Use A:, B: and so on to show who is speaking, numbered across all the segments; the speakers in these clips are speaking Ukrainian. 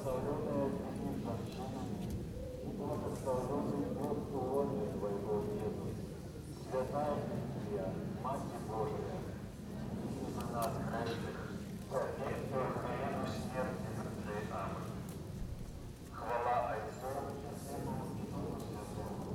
A: благословенная ты женщинами, и благословенный плод лона Твоего, Иисус. Святая Мария, Мать Божия, и за нас грешных, теперь и в время смерти нашей. Аминь. Хвала Отцу и Сыну и Духу Святому.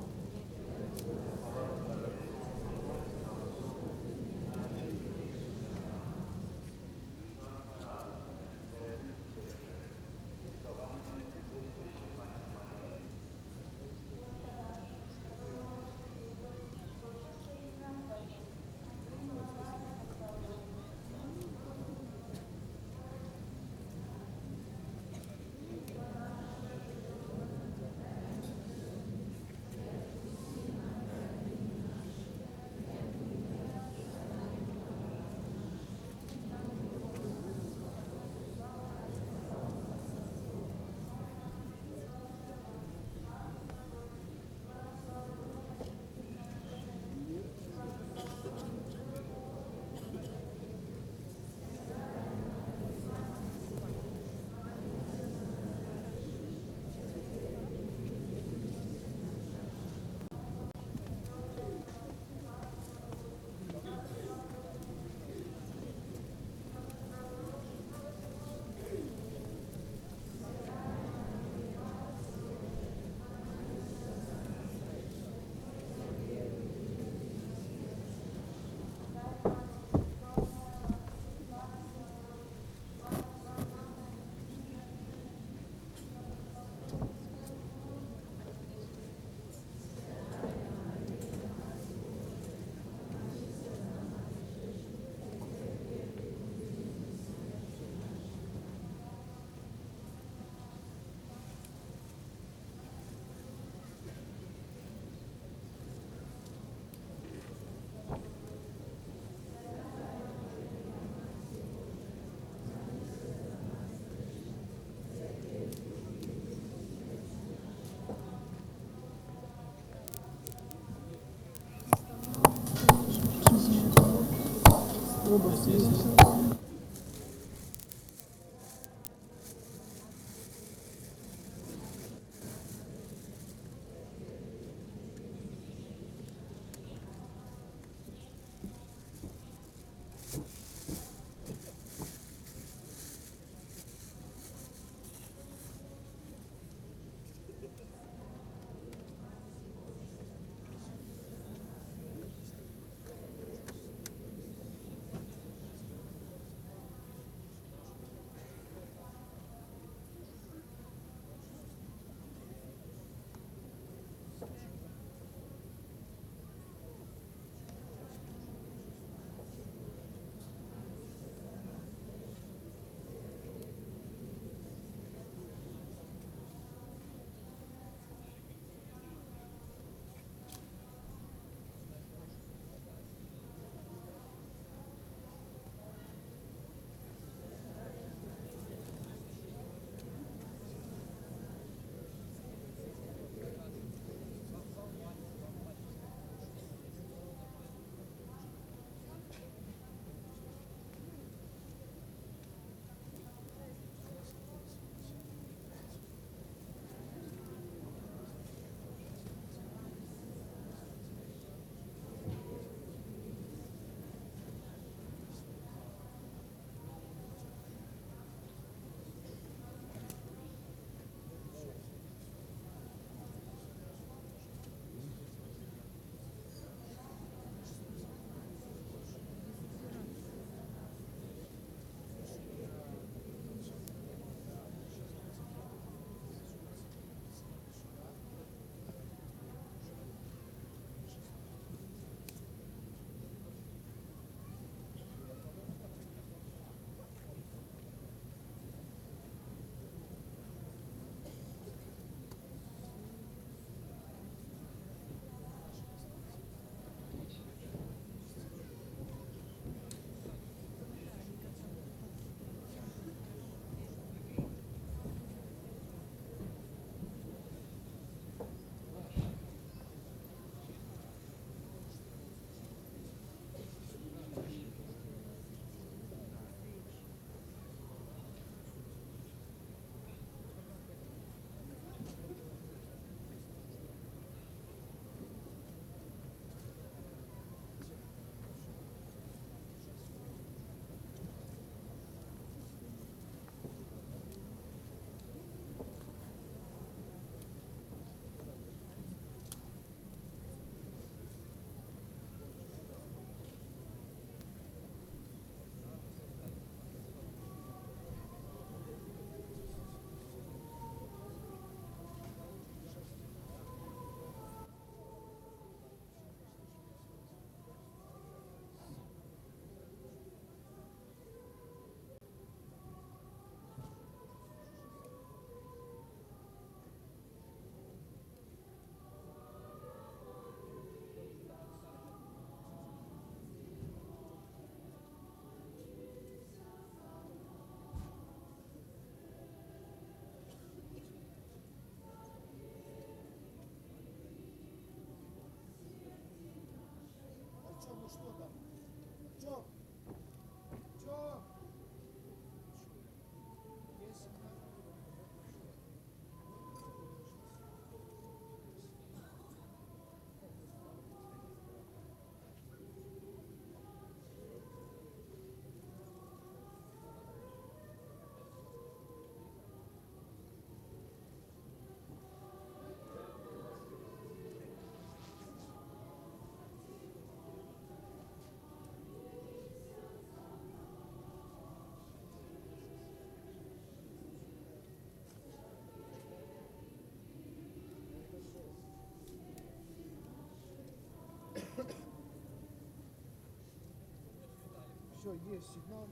B: Все, есть сигнал.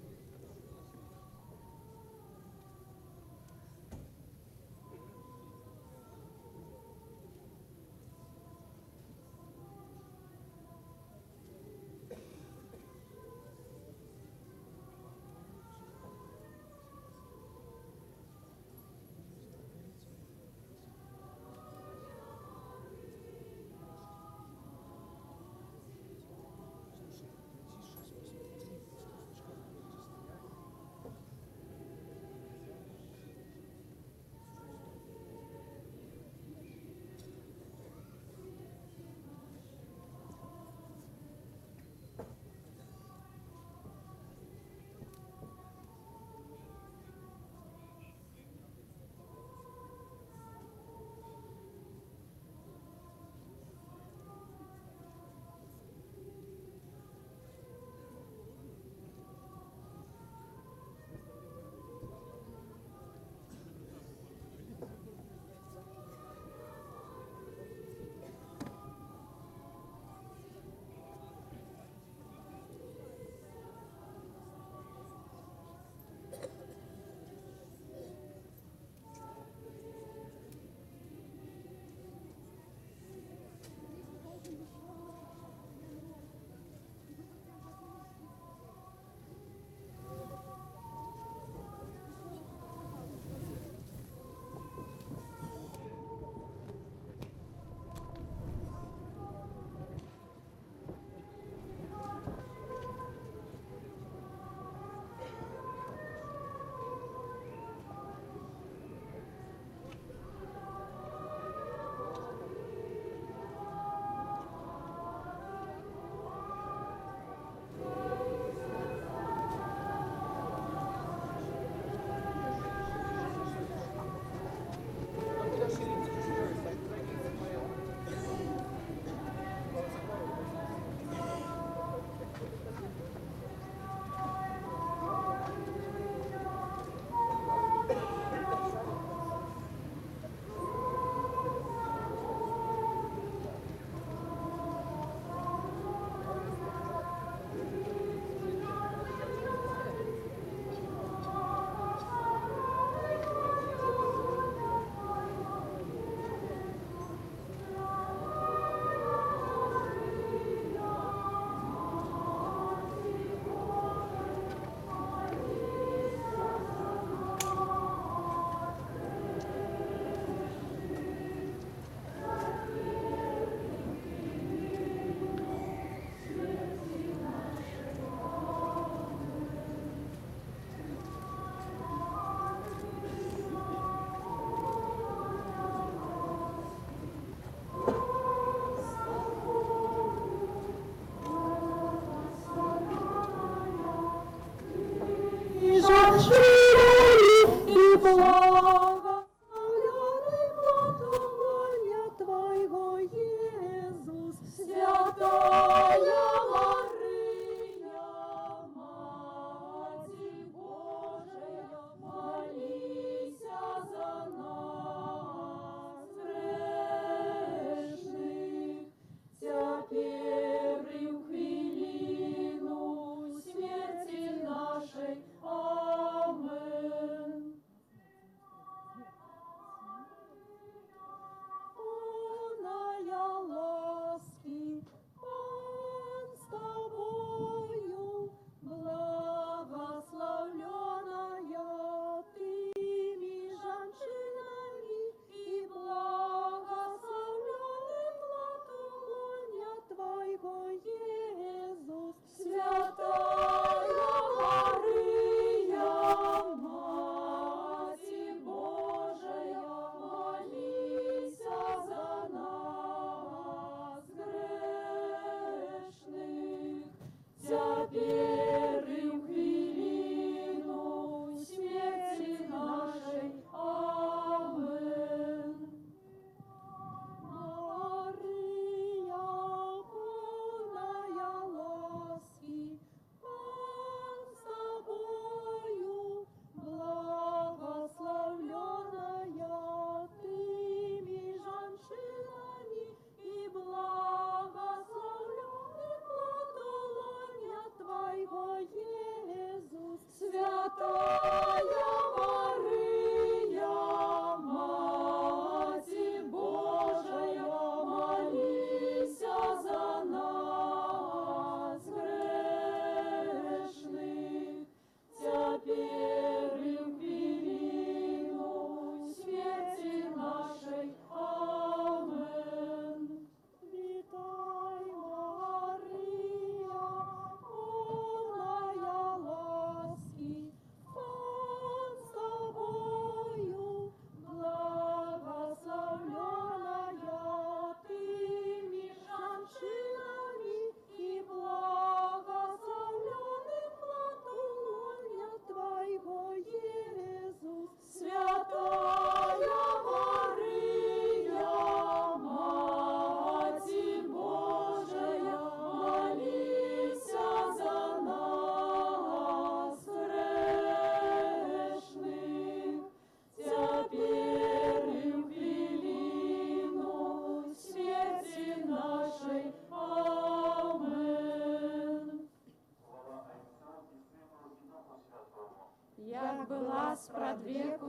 B: Слушай, ты сейчас посмотри, слишком будете стоять.
C: И благословенный потомления Твоего, Иисус, Святая Мария, Матерь Божия, молись за нас, грешных, теперь и в хвилину смерти нашей. Амен.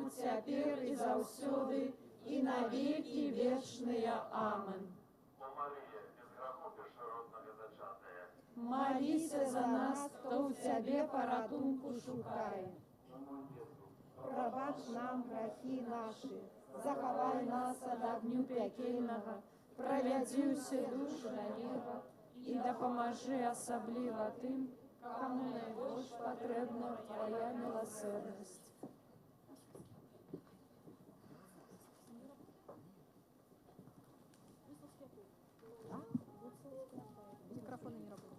C: цяпер і заўсёды, і на векі вечныя. Амен.
A: О Марія, без граху безшародного зачатая,
C: Молися за нас, хто в Тебе поратунку шукає.
D: Пробач нам грахи наши,
C: Захавай нас ад агню пякельнага, правядзі ўсе душы на неба і дапамажы асабліва тым, каму найбольш патрэбна Твоя міласэрнасць.
D: микрофоны не работают.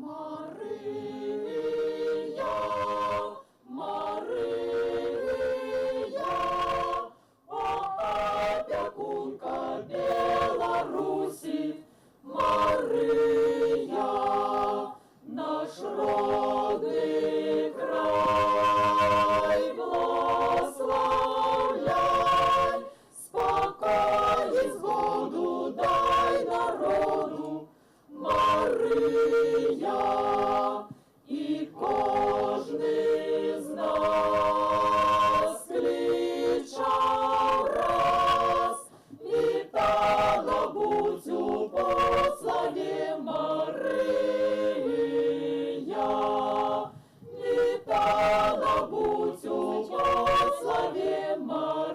C: Мария, Мария, о опекунка Беларуси, Мария, наш родный край благословляй, спокой и згоду дай народу, Мария, і кожний з нас кличав раз, вітала будь у пославі Мария, вітала будь у пославі Мария,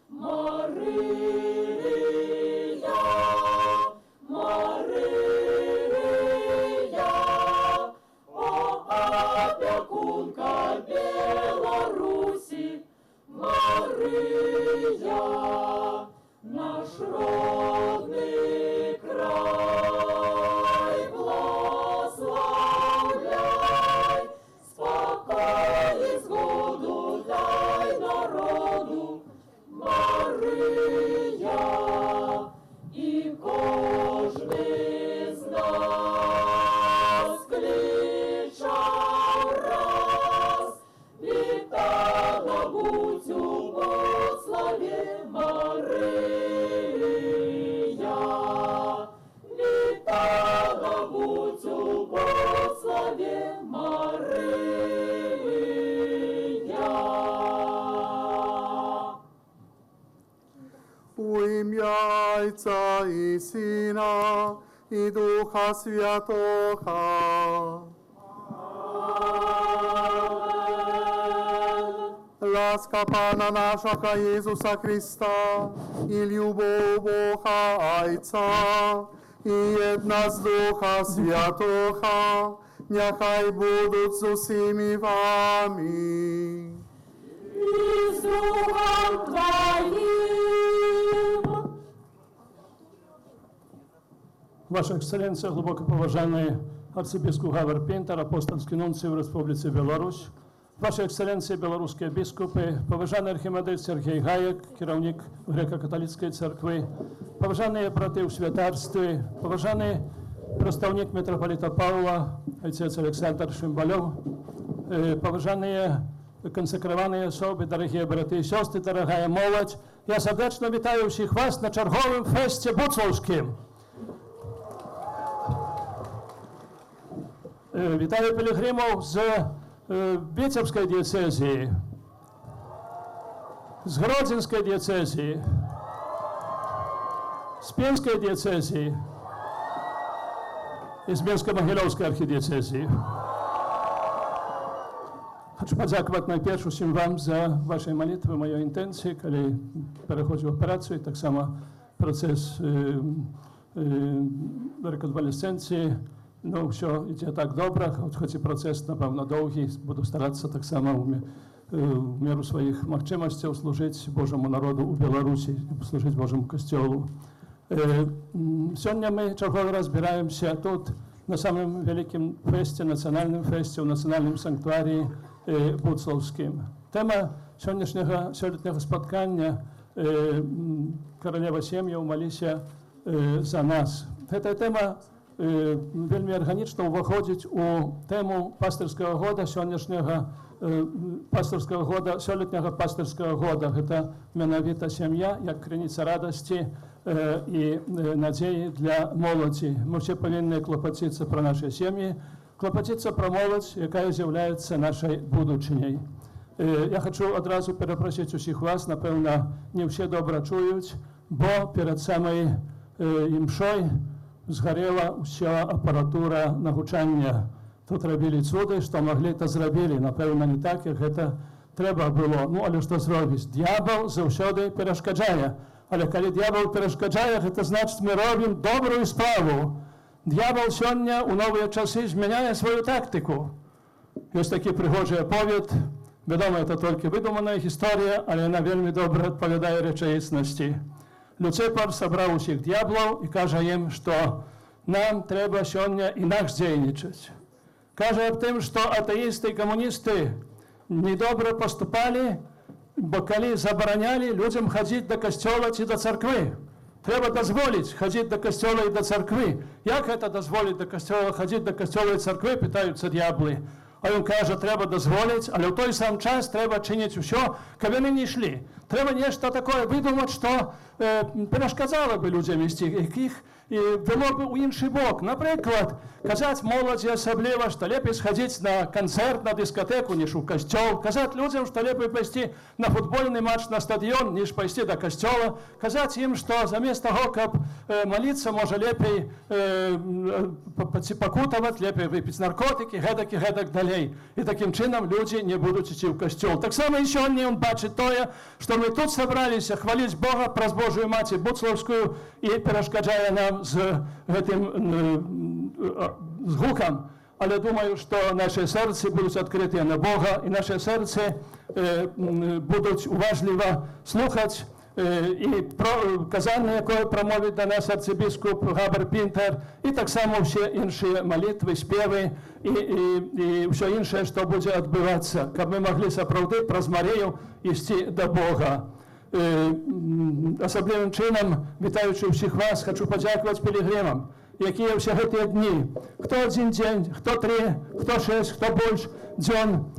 C: Мария, Мария, о опекунка Беларуси, Мария, наш родный край благословляй, спокой и згоду дай народу, Мария, і кожний з нас кличав раз, вітала будь у пославі Мария, вітала будь у пославі Мария.
E: У ім'я Отця і Сина, і Духа Святого. Ласка Пана нашого Ісуса Христа, і любов Бога Отця, і єдність Духа Святого, нехай будуть з усіми вами.
C: І з Духом Твоїм.
F: Ваша Экселленция, глубоко поважаемый арцебископ Гавер Пинтер, апостольский нунций в Республике Беларусь, Ваша Экселленция, белорусские бискупы, поважаний архимандрит Сергей Гаек, керівник Греко-католицької церкви, поважані брати у святарстві, поважаний представник митрополита Павла, отец Александр Шимбалев, поважані консекровані особи, дорогі брати і сестри, дорогая молодь, я сердечно вітаю всіх вас на черговому фесті Буцловським. Вітаю пілігримів з Витебской диецезии, с Гродзенской диецезии, с Пенской диецезии и с Минско-Могилевской архидиецезии. Хочу подякувати найперше всім вам за ваші молитви, мої інтенції, коли переходжу в операцію, так само процес реконвалесценції. Ну, що йде так добре, хоч і процес, напевно, довгий, буду старатися так само в міру своїх можливостей служити Божому народу у Білорусі, служити Божому Костьолу. Сьогодні ми черговий раз збираємося тут, на самому великому фесті, національному фесті, у національному санктуарії Буцловським. Тема сьогоднішнього споткання «Королева сім'я, молися за нас». Ця тема вельми органічно виходить у тему пастирського года сьогоднішнього пастырскага года, сёлетняга пастырскага года. Гэта менавіта сям'я, як крыніца радасці і надзеі для моладзі. Мы ўсе павінны клапаціцца пра нашы сем'і, клапаціцца пра моладзь, якая з'яўляецца нашай будучыняй. Я хочу адразу перапрасіць усіх вас, напэўна, не ўсе добра чуюць, бо перад самай імшой згарэла ўся апаратура нагучання. Тут рабілі цуды, што маглі, то зрабілі. Напэўна, не так, як гэта трэба было. Ну, але што зробіць? Д'ябал заўсёды перашкаджае. Але калі д'ябал перашкаджае, гэта значыць, мы робім добрую справу. Д'ябал сёння ў новыя часы змяняе сваю тактыку. Ёсць такі прыгожы аповед. Вядома, это толькі выдуманая гісторыя, але яна вельмі добра адпавядае рэчаіснасці. Люцыпар сабраў усіх д'яблаў і кажа ім, што нам трэба сёння інакш дзейнічаць. Кажа аб тым, што атэісты і камуністы недобра паступалі, бо калі забаранялі людзям хадзіць да касцёла ці да царквы. Трэба дазволіць хадзіць да касцёла і да царквы. Як гэта дазволіць да касцёла, хадзіць да касцёла і царквы, пытаюцца д'яблы. А ён кажа, трэба дазволіць, але ў той сам час трэба чыніць усё, каб яны не ішлі. Трэба нешта такое выдумаць, што перашкadzала бы людзям ісці, якіх і было бы ў іншы бок. Напрыклад, казаць моладзі асабліва, што лепей схадзіць на канцэрт, на дыскатэку, ніж у касцёл. Казаць людзям, што лепей пайсці на футбольны матч на стадыён, ніж пайсці да касцёла. Казаць ім, што замест таго, каб маліцца, можа лепей пакутаваць, лепей выпіць наркотыкі, гэтак далей. І такім чынам людзі не будуць ісці ў касцёл. Таксама і сёння ён бачыць тое, што мы тут сабраліся хваліць Бога праз Божую Маці Буцлаўскую і перашкаджае нам з гэтым з гукам. Але думаю, што нашы сэрцы будуць адкрытыя на Бога, і нашы сэрцы будуць уважліва слухаць і казанне, якое прамовіць да нас арцыбіскуп Габар Пінтер, і таксама ўсе іншыя малітвы, спевы і ўсё іншае, што будзе адбывацца, каб мы маглі сапраўды праз Марыю ісці да Бога. Асаблівым чынам, вітаючы ўсіх вас, хачу падзякаваць пілігрымам, якія ўсе гэтыя дні, хто адзін дзень, хто 3, хто 6, хто больш дзён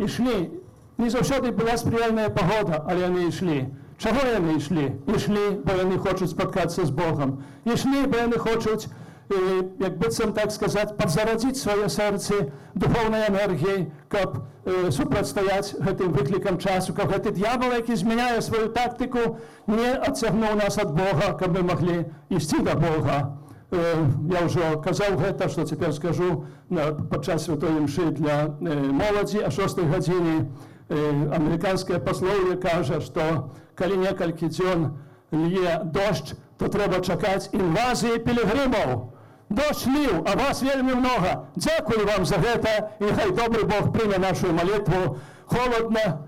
F: ішлі. Не заўсёды была спрыяльная пагода, але яны ішлі. Чаго яны ішлі? Ішлі, бо яны хочуць спаткацца з Богам. Ішлі, бо яны хочуць, як быццам так сказаць, падзарадзіць свае сэрцы духоўнай энергіяй, каб супрацьстаяць гэтым выклікам часу, каб гэты д'ябал, які змяняе сваю тактыку, не адцягнуў нас ад Бога, каб мы маглі ісці да Бога. Я ўжо казаў гэта, што цяпер скажу падчас святой імшы для моладзі о 6 гадзіне. Амерыканскае паслоўе кажа, што калі некалькі дзён лье дождж, то трэба чакаць інвазіі пілігрымаў. Дождж ліў, а вас вельмі многа. Дзякую вам за гэта, і хай добры Бог прыме нашу малітву. Холодна,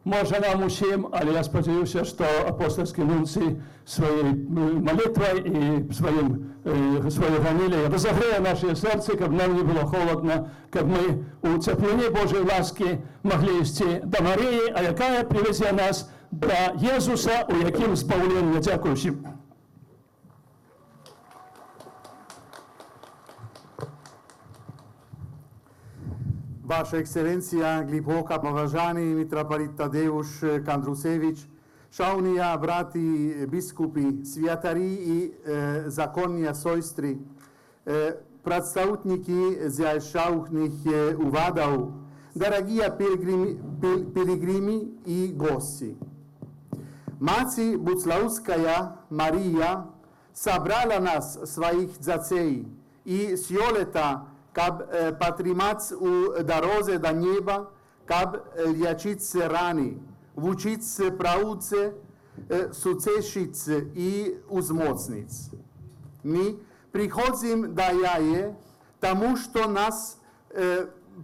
F: можа нам усім, але я спадзяюся, што апостольскі нунцый сваёй малітвай і сваёй гаміліяй разагрэе нашыя сэрцы, каб нам не было холодна, каб мы у цяплыні Божай ласкі маглі ісці да Марыі, а якая прывязе нас да Езуса, у якім збаўлення. Дзякую усім.
E: Ваша Ексцеленція, глибоко поважаний митрополит Тадеуш Кандрусевич, шановні брати біскупи, святарі і законні сестри, представники зайшовних увадов, дорогие пилигримы и гости. Мать Буцлавская Мария собрала нас, своих детей, и сьолета, каб потримаць у дорозе до неба, каб лечить раны, вчиться правце, суцешить и узмоцнить. Мы приходим до яе, тому что нас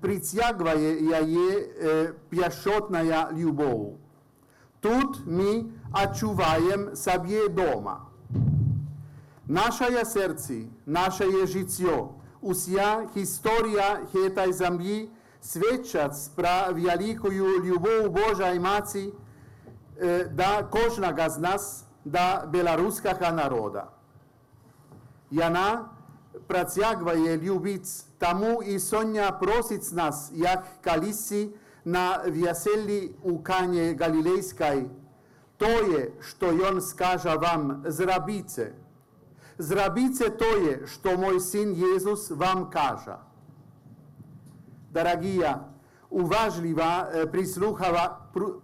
E: притягивает яе пешотная любовь. Тут мы отчуваем себе дома. Наше сердце, наше життя, уся історія цієї землі свідчать про велику любов Божої Матері до кожного з нас, до білоруського народу. Вона протягує любить, тому і сьогодні просить нас, як колись на веселі у Кані Галілейській, тоє, що Йон скаже вам, зробіться. Зробіться тоє, що мой син Єсус вам каже. Дорогие, уважливо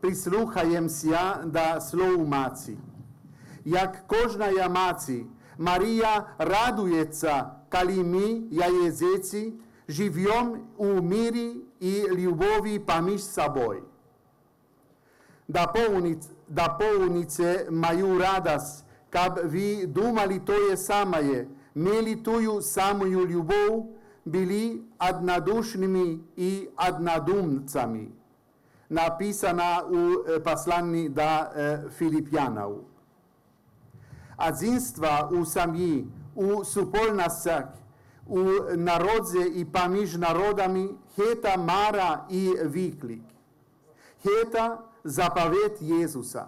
E: прислухаємося до слов Маці. Як кожна маці, Марія радується, коли ми, її діти, живемо у мирі і любові поміж собою. Доповните мою радость, щоб ви думали те саме, мали тую самую любов, були однодушними і однодумцями. Написано у посланні до Филип'янів. Одинство у сім'ї, у суспільностях, у народі і поміж народами – це мара і виклик. Це заповідь Єсуса.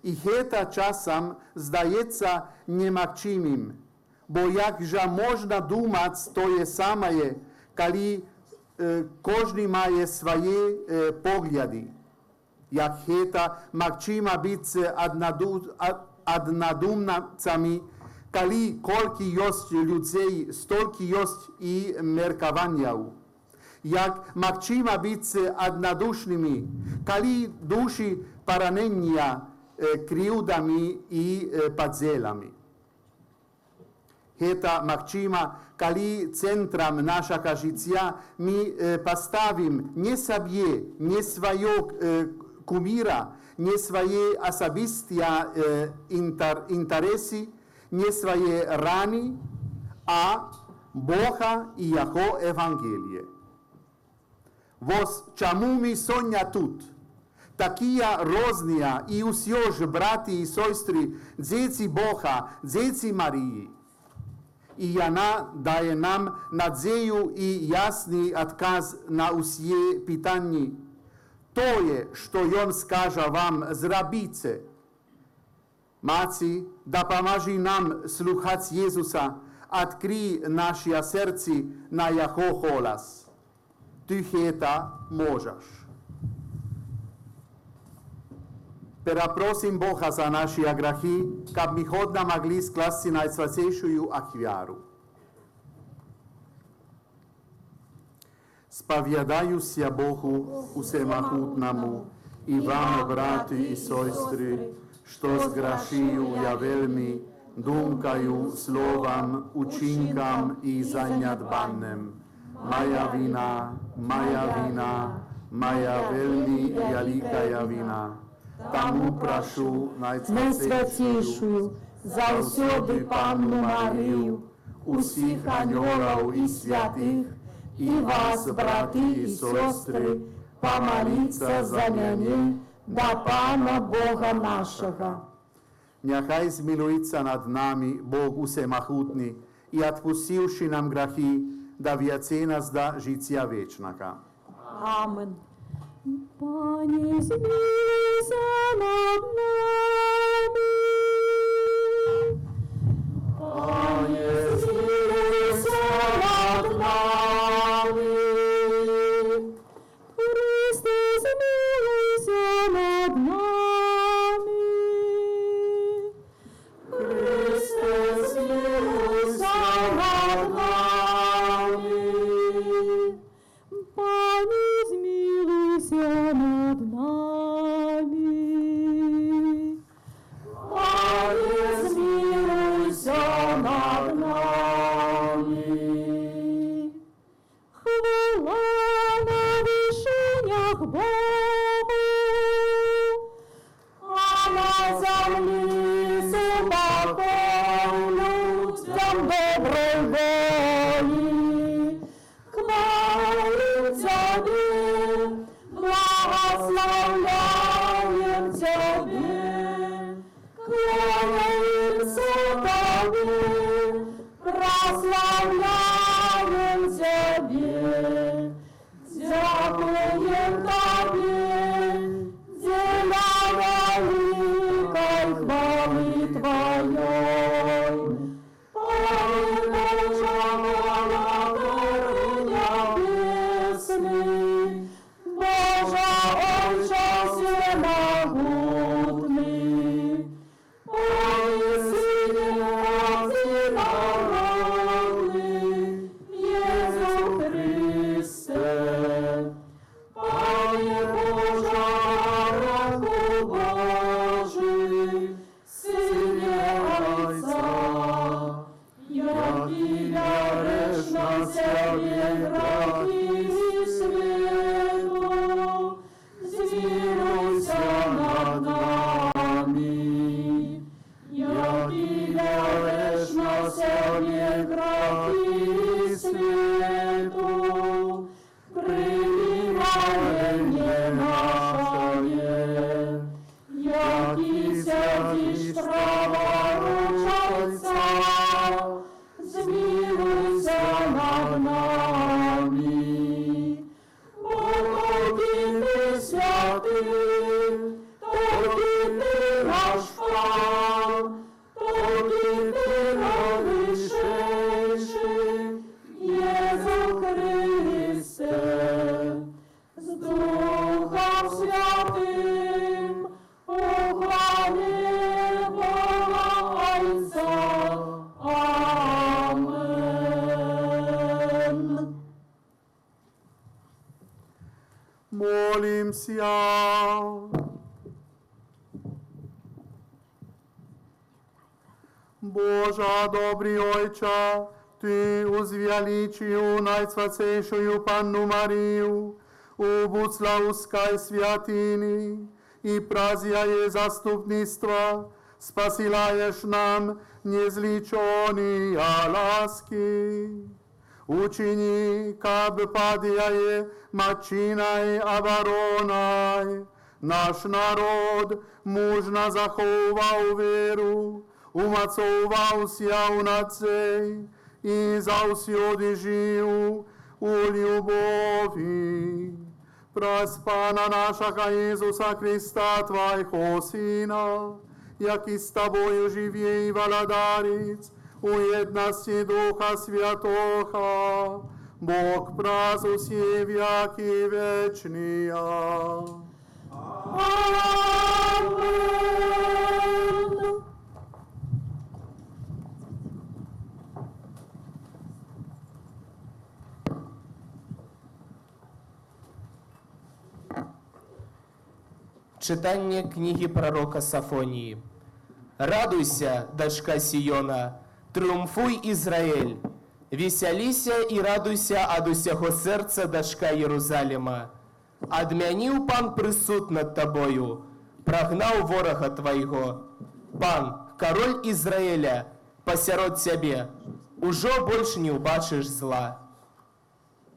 E: І це часом здається немагчимим, бо як же можна думати те саме, коли кожен має свої погляди. Як це магчимо бути однодумцями, коли скільки є людей, стільки є і міркувань. Як магчимо бути однодушними, коли душі поранені кривдами і подзелами. Це магчимо, коли центром нашого життя ми поставимо не себе, не свого кумира, не свої особисті інтереси, не свої рани, а Бога і Його Евангеліє. Ось чому ми сьогодні тут. Такі різні і усі ж браті і сестри, діти Бога, діти Марії. І вона дає нам надію і ясний відказ на усі питання. Тоє, що Він скаже вам, зробіться. Маці, допоможи нам слухати Єсуса, відкрий наші серця на Його голос. Ти це можеш. Перепросим Бога за наші гріхи, щоб ми ходно могли скласти найсвятейшую ахвяру. Сповідаюся Богу усемогутному і вам, брати і сестри, що згрішив я вельми, думкою, словом, учинком і занядбанням. Моя вина, моя вельми велика вина. Тому прошу
C: Найсвятейшую, завсёды Панну Марію, усіх ангелів і святих, і вас, брати і сестри, помоліться за мене до Пана Бога нашого.
E: Нехай змилується над нами Бог усемогутний і, відпустивши нам гріхи, доведе нас до життя вічного.
C: Амен. Пане, змилуйся над нами. Пане, змилуйся над нами. Христе, змилуйся над нами. Христе, змилуйся над нами. Пане, змилуйся над нами. Пане, змилуйся над нами. Хвала на вишенях Богу, а на землі собаком людям доброї волі. Хвалим Тебе, благословляем Тебе, кланяемся Тебе, прославляем Тебе, дякуем Тебе, деля великой хвалы Твоей. Пане Боже, молодой небесный,
E: Яки сядешь праворуч Отца, змилуйся над нами. Боги ты святый, Токи ты наш Пан, Токи ты навышейший, Езу Христе, с Духом Святым, ухвали Бога Отца. Амен. Молимся. Божа, добрый Ойча, Ты узвеличил наисвятейшую Панну Марию, убудь славускай святыни и праздия ей заступництва, спасилаешь нам незличенные ласки. Учини, каб падяе мачиной обороной, наш народ мужно заховал веру, умацовался у нацей и заусюди жил у любови. Проспана нашего Иисуса Христа, Твоего Сына, який з Тобою живе і владарить, у єдності Духа Святого, Бог праз усі віки вечні. Амен.
G: Читання книги пророка Сафонії. «Радуйся, дочка Сиона, триумфуй, Израиль! Веселися и радуйся от усього сердца, дочка Єрусалима! Адмянив Пан присуд над тобою, прогнав ворога твоего. Пан, король Израиля, посеред тебе, уже больше не убачишь зла.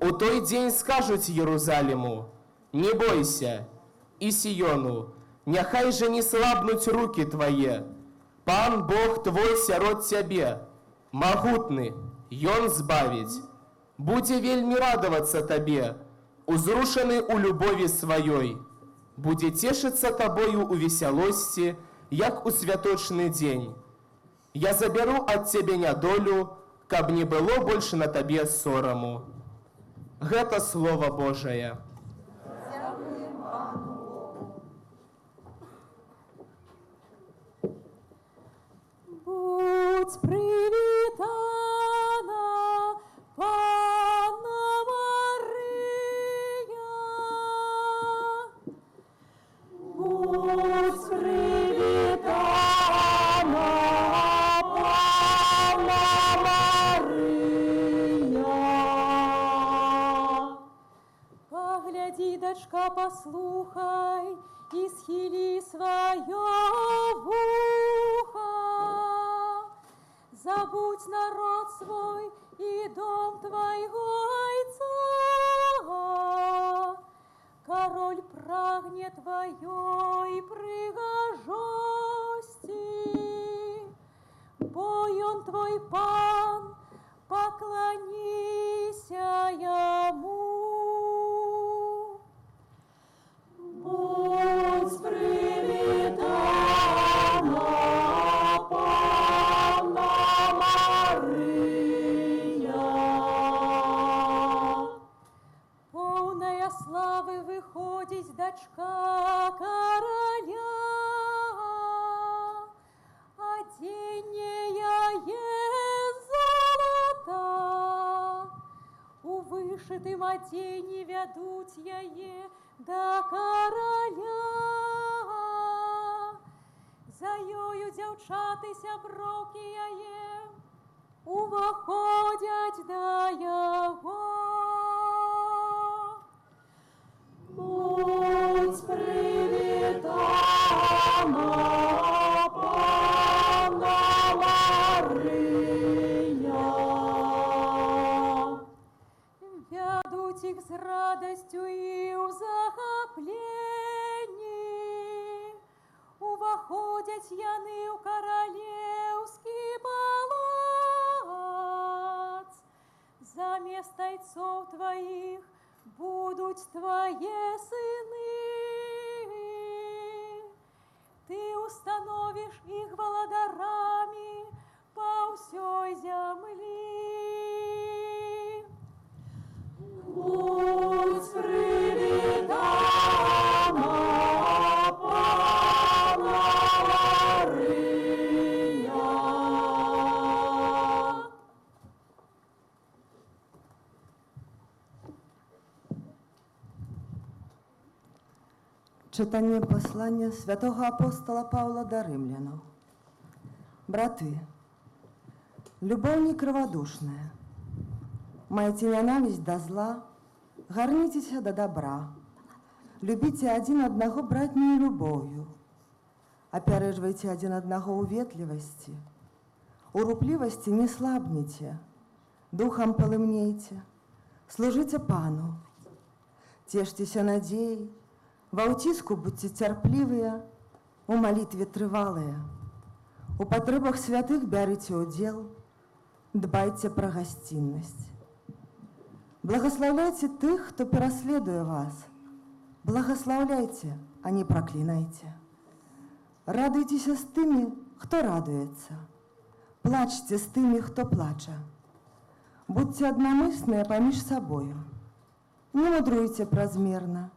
G: У той день скажут Єрусалиму, не бойся, и Сиону, нехай же не слабнуть руки твои. Пан Бог твой сярод тебе, могутный, ён збавить. Буде вельми радоваться тебе, узрушенный у любови своей. Буде тешиться тобою у веселости, як у святочный день. Я заберу от тебе недолю, каб не было больше на тебе сорому». Гэта Слово Божие.
C: Будь привітана, Панна Марія. Будь привітана, Панна Марія. Погляди, дочка, послухай, и схили свое ухо. Забудь народ свой и дом твоего Отца. Король прагнет твоей пригожости. Бой он твой Пан, поклонися ему. Будь привітана, Панна Мария. Полная славы выходит дочка короля, оденея золота. У вышитым одении ведут яе до короля. За ёю дзяўчаты сяброўкі яе уваходять до яго. Будь привітана, Панна Мария. Вядуть их с радостью и в захоплении. Уваходять
H: заходять яны ў каралеўскі палац. Замест айцоў тваіх будуць твае сыны. Ты установіш іх валадарамі па ўсёй зямлі. Будь прывітана, пана Марыя.
I: Читання послання святого апостола Павла до римляну. Браты, любовь не кроводушная, майте ненависть до зла, горнитесь до добра, любите один одного братней любовью, опереживайте один одного у ветливости, у рупливости не слабните, духом полымнейте, служите Пану, тешьтеся надеей, в аутиску будьте терпливые, у молитве трывалые, у потребах святых бярите удел, дбайте про гостинность. Благословляйте тех, кто переследует вас. Благословляйте, а не проклинайте. Радуйтесь с теми, кто радуется. Плачьте с теми, кто плача. Будьте одномысленные поміж собою. Не мудруйте празмерно,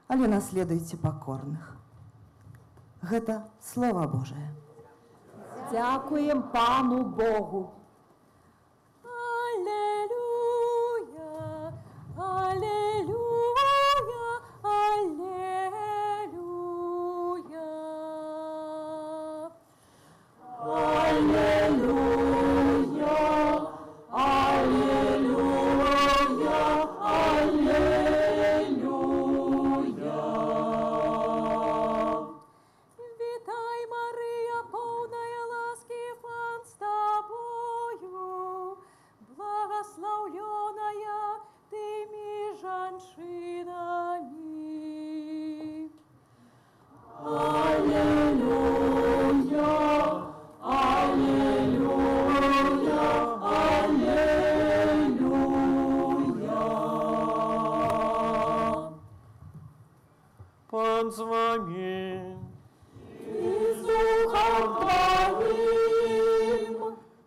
I: але наследуйте покорных. Гэта Слово Божие.
C: Дякуємо Пану Богу.
H: Аллилуйя, аллилуйя, аллилуйя.
C: Аллилуйя, аллилуйя, аллилуйя.
H: Вітай, Марія, повная ласки, Пан з тобою, благословленная ты між жанчинами.
C: Аллилуйя, аллилуйя, аллилуйя.
J: Пан з вами.
C: І з Духом Твоїм.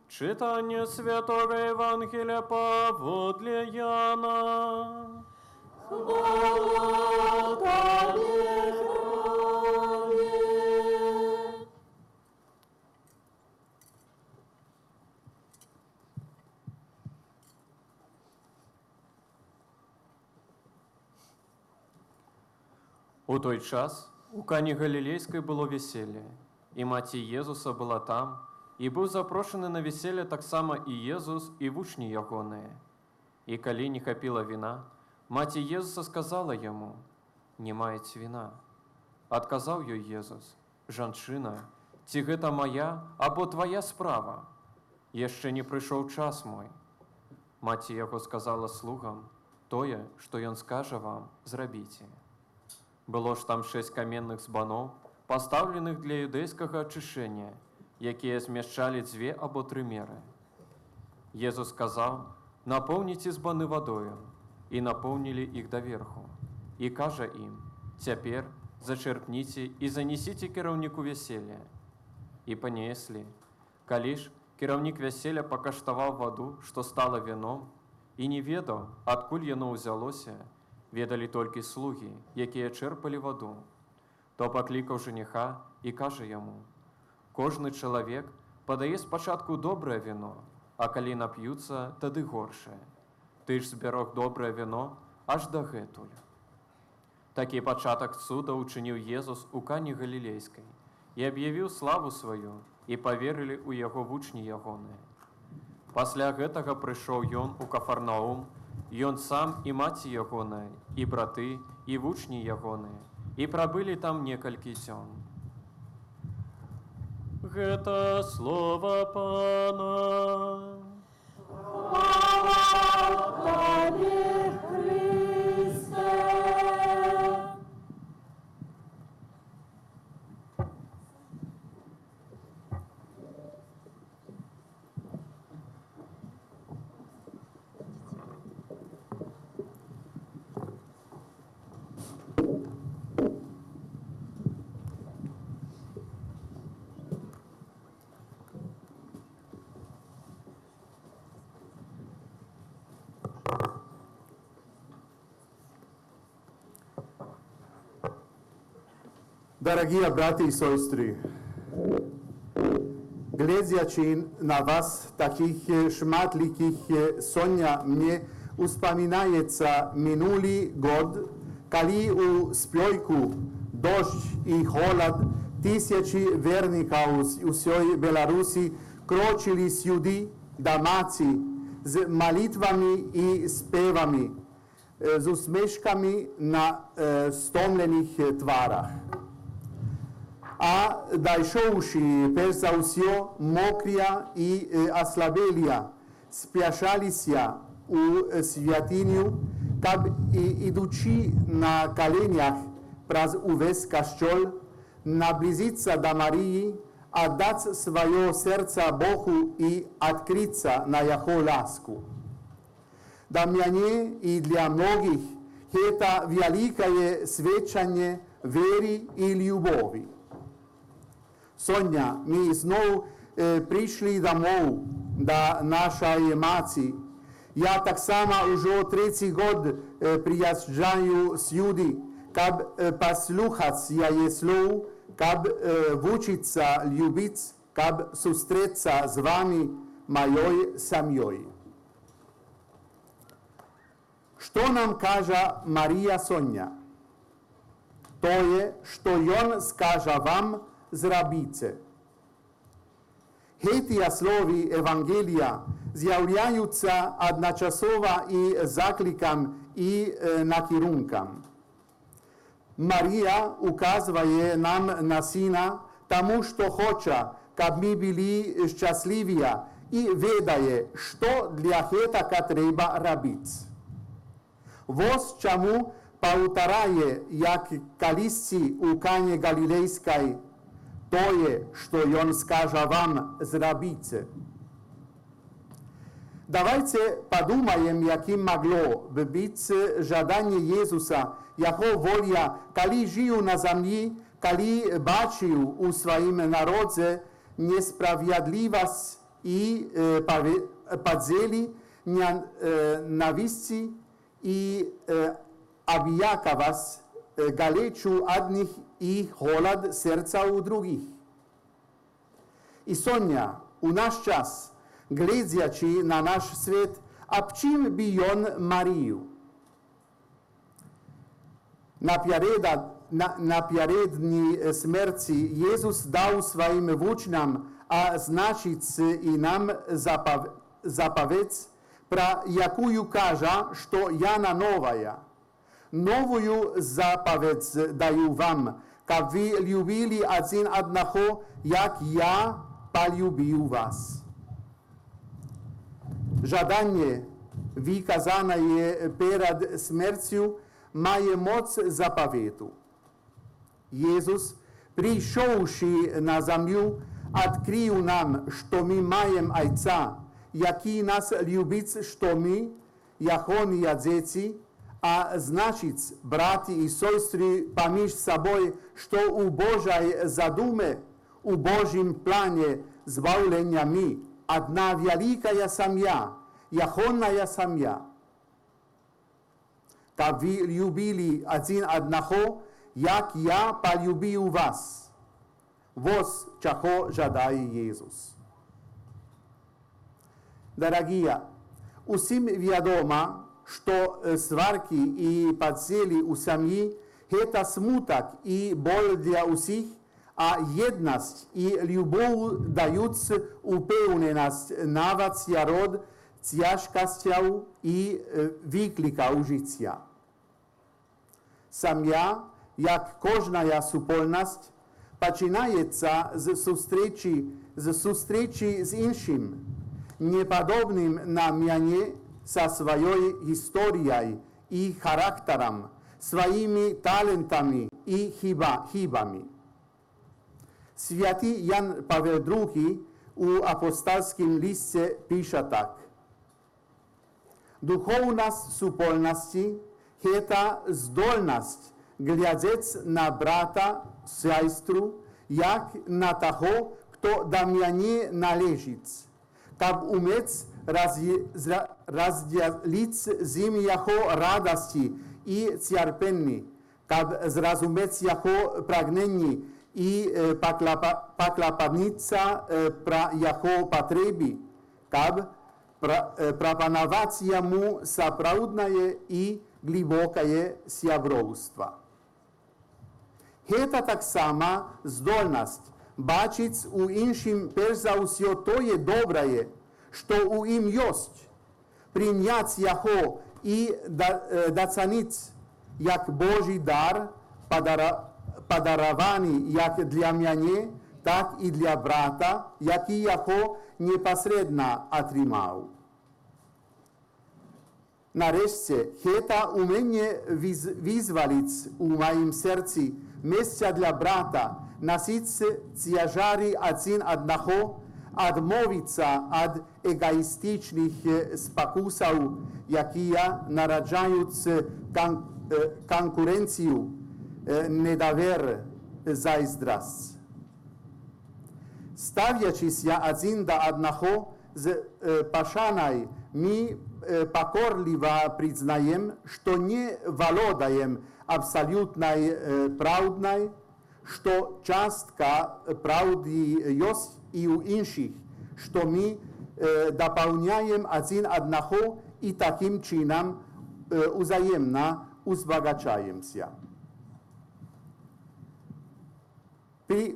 J: Читание Святого Евангелия поводле Яна.
C: Хвала Тобі, Христе.
J: У той час у Кані Галілейській було весілля, і маті Єзуса була там, і був запрошений на весілля так само і Єзус, і вучні ягоні. І коли не хапіла вина, маті Єзуса сказала йому: «Не маєте вина». Отказав їй Єзус: «Жанчина, ці гэта моя або твоя справа? Jeszcze не прийшов час мой». Маті його сказала слугам: «Тое, що ён скаже вам, зробіть». Было ж там 6 каменных збанов, поставленных для юдэйскага ачышчэння, якія змяшчалі 2 або 3 меры. Езус сказаў: «Напоўніце збаны вадою», і напоўнілі іх даверху. І кажа ім: «Цяпер зачерпніце і занесіце кіраўніку вяселля». І панеслі. Калі ж кіраўнік вяселля пакаштаваў ваду, што стала віном, і не ведаў, адкуль яно ўзялося, ведалі толькі слугі, якія чэрпалі ваду, то паклікаў жаніха і кажа яму: «Кожны чалавек падае спачатку добрае віно, а калі нап'юцца, тады горшае. Ты ж збярог добрае віно аж дагэтуль». Такі пачатак цуда ўчыніў Езус у Кані Галілейскай і аб'явіў славу сваю, і паверылі ў яго вучні ягоныя. Пасля гэтага прыйшоў ён у Кафарнаум, ён сам і маці ягоная, і браты, і вучні ягоныя, і прабылі там некалькі дзён. Гэта слова Пана.
C: Хвала Тобі, Христе.
E: Дорогие братья и сестры, глядячи на вас, таких шматликих, Соня, мне успоминается минулый год, коли у спёйку, дождь и холод, тысячи верников з усей Беларуси крочили сюди, домаці, з молитвами и спевами, з усмешками на стомлених тварах. А дійшовши, перш за все, мокрія і ослабелія, спішалися у святиню, каб, ідучи на коленях праз увесь костьол, наблизиться до Марії, отдать свое сердце Богу и открыться на Его ласку. Для меня и для многих это великое свечение веры и любови. Соня, мы снова пришли домой до нашей матери. Я так само уже третий год приезжаю сюда, каб послухать ее слов, каб вчиться любить, каб зустріться з вами, моєю сім'єю. Що нам каже Марія Соня? То є, що Він скаже вам, зробіть. Ці слова Евангелія з'являються одночасово і закликом, і накерунком. Марія указує нам на Сина, тому що хоче, щоб ми були щасливі, і ведає, що для цього треба робити. Ось чому повторяє, як колись у Кані Галілейській, то, що Він скаже вам зробити. Давайте подумаємо, яким могло б бути жадання Ісуса, Його воля, коли жив на землі, коли бачив у своїм народі несправедливість і подзелі, ненависті і обіякавість, галечу одних і холод серця у других. І Соня, у наш час, глядячи на наш світ, об чим би він Марію? Напередодні смерті Ісус дав своїм учням, а значить і нам заповідь, про яку каже, що Яна новая. Новую заповідь даю вам, щоб ви любили один одного, як я полюбив вас. Жадання, виказане перед смертю, має моц заповіту. Ісус, прийшовши на землю, відкрив нам, що ми маємо Отця, який нас любить, що ми, Його діти, а значить, браті і сестри, поміж собою, що у Божій задумі, у Божім плані збавлення ми, одна велика сім'я, Його сім'я. Щоб ви любили один одного, як я полюбив вас. Ось чого жадає Ісус. Дорогі, усім відомо, що сварки і подзелі у сім'ї – це смуток і боль для усіх, а єдність і любов дають упевненість навіть серед тяжкостей і викликів життя. Сім'я, як кожна супольність, починається з зустрічі з іншим, неподобним на мене, со своей историей и характером, своими талантами и хибами. Святий Ян Павел II у апостольском листе пише так. Духовность супольности – это здольность глядеть на брата, сестру, як на того, кто до меня належит, как уметь разделить з ним Його радості і терпіння, каб зразумець яко прагненні і поклапаніться про яко потребі, каб пропонувати йому сапраудне і глибокое сябровство. Гэта так само здольність бачить у іншим перш за усе тоє доброе, що у їм єсть, прийняти його і доцінити як Божий дар, подарований як для мене, так і для брата, який його непосередньо отримав. Нарешті, гэта уміння визволить у моїм серці місця для брата, носити тяжари один одного, відмовитися від егоїстичних спокусів, які народжають конкуренцію, недовір, зайздрость. Ставлячися один до одного з пошаною, ми покорливо признаем, что не володаем абсолютной правдой, что частка правды есть и у інших, что мы дополняем один одного и таким чином взаимно узбагачаемся.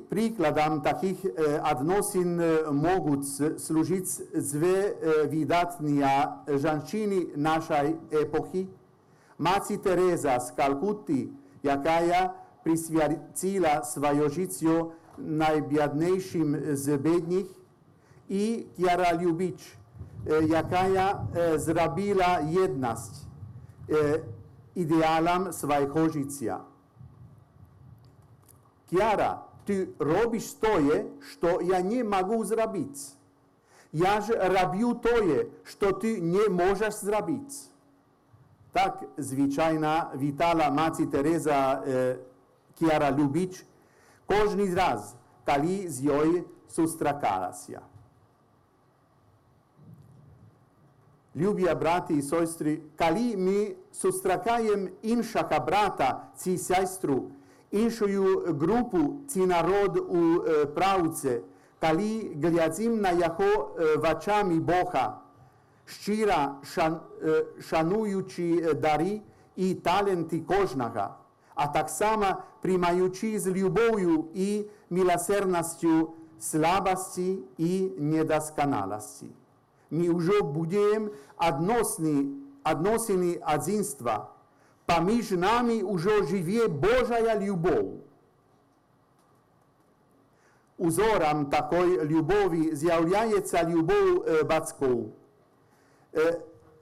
E: Прикладом таких відносин можуть служити дві видатні жінки нашої епохи. Мати Тереза з Калкутти, яка присвятила своє життя найбіднішим з бідних, і Кіара Любіч, яка зробила єдність ідеалом свого життя. Кіара, ти робиш тоє, що я не можу зробити. Я ж роблю тоє, що ти не можеш зробити. Так, звичайно, вітала мати Тереза Кіара Любіч кожен раз, коли з нею зустрічалася. Любі брати і сестри, коли ми зустрічаємо іншого брата чи сестру, іншою групу чи народ у праці, коли глядим на його в очами Бога, щиро шануючи дари і таленти кожного, а так само приймаючи з любов'ю і милосердністю слабості і недосконалості. Ми вже будемо відносини одинства. Поміж нами уже живе Божая любов. Узором такої любові з'являється любов батьків,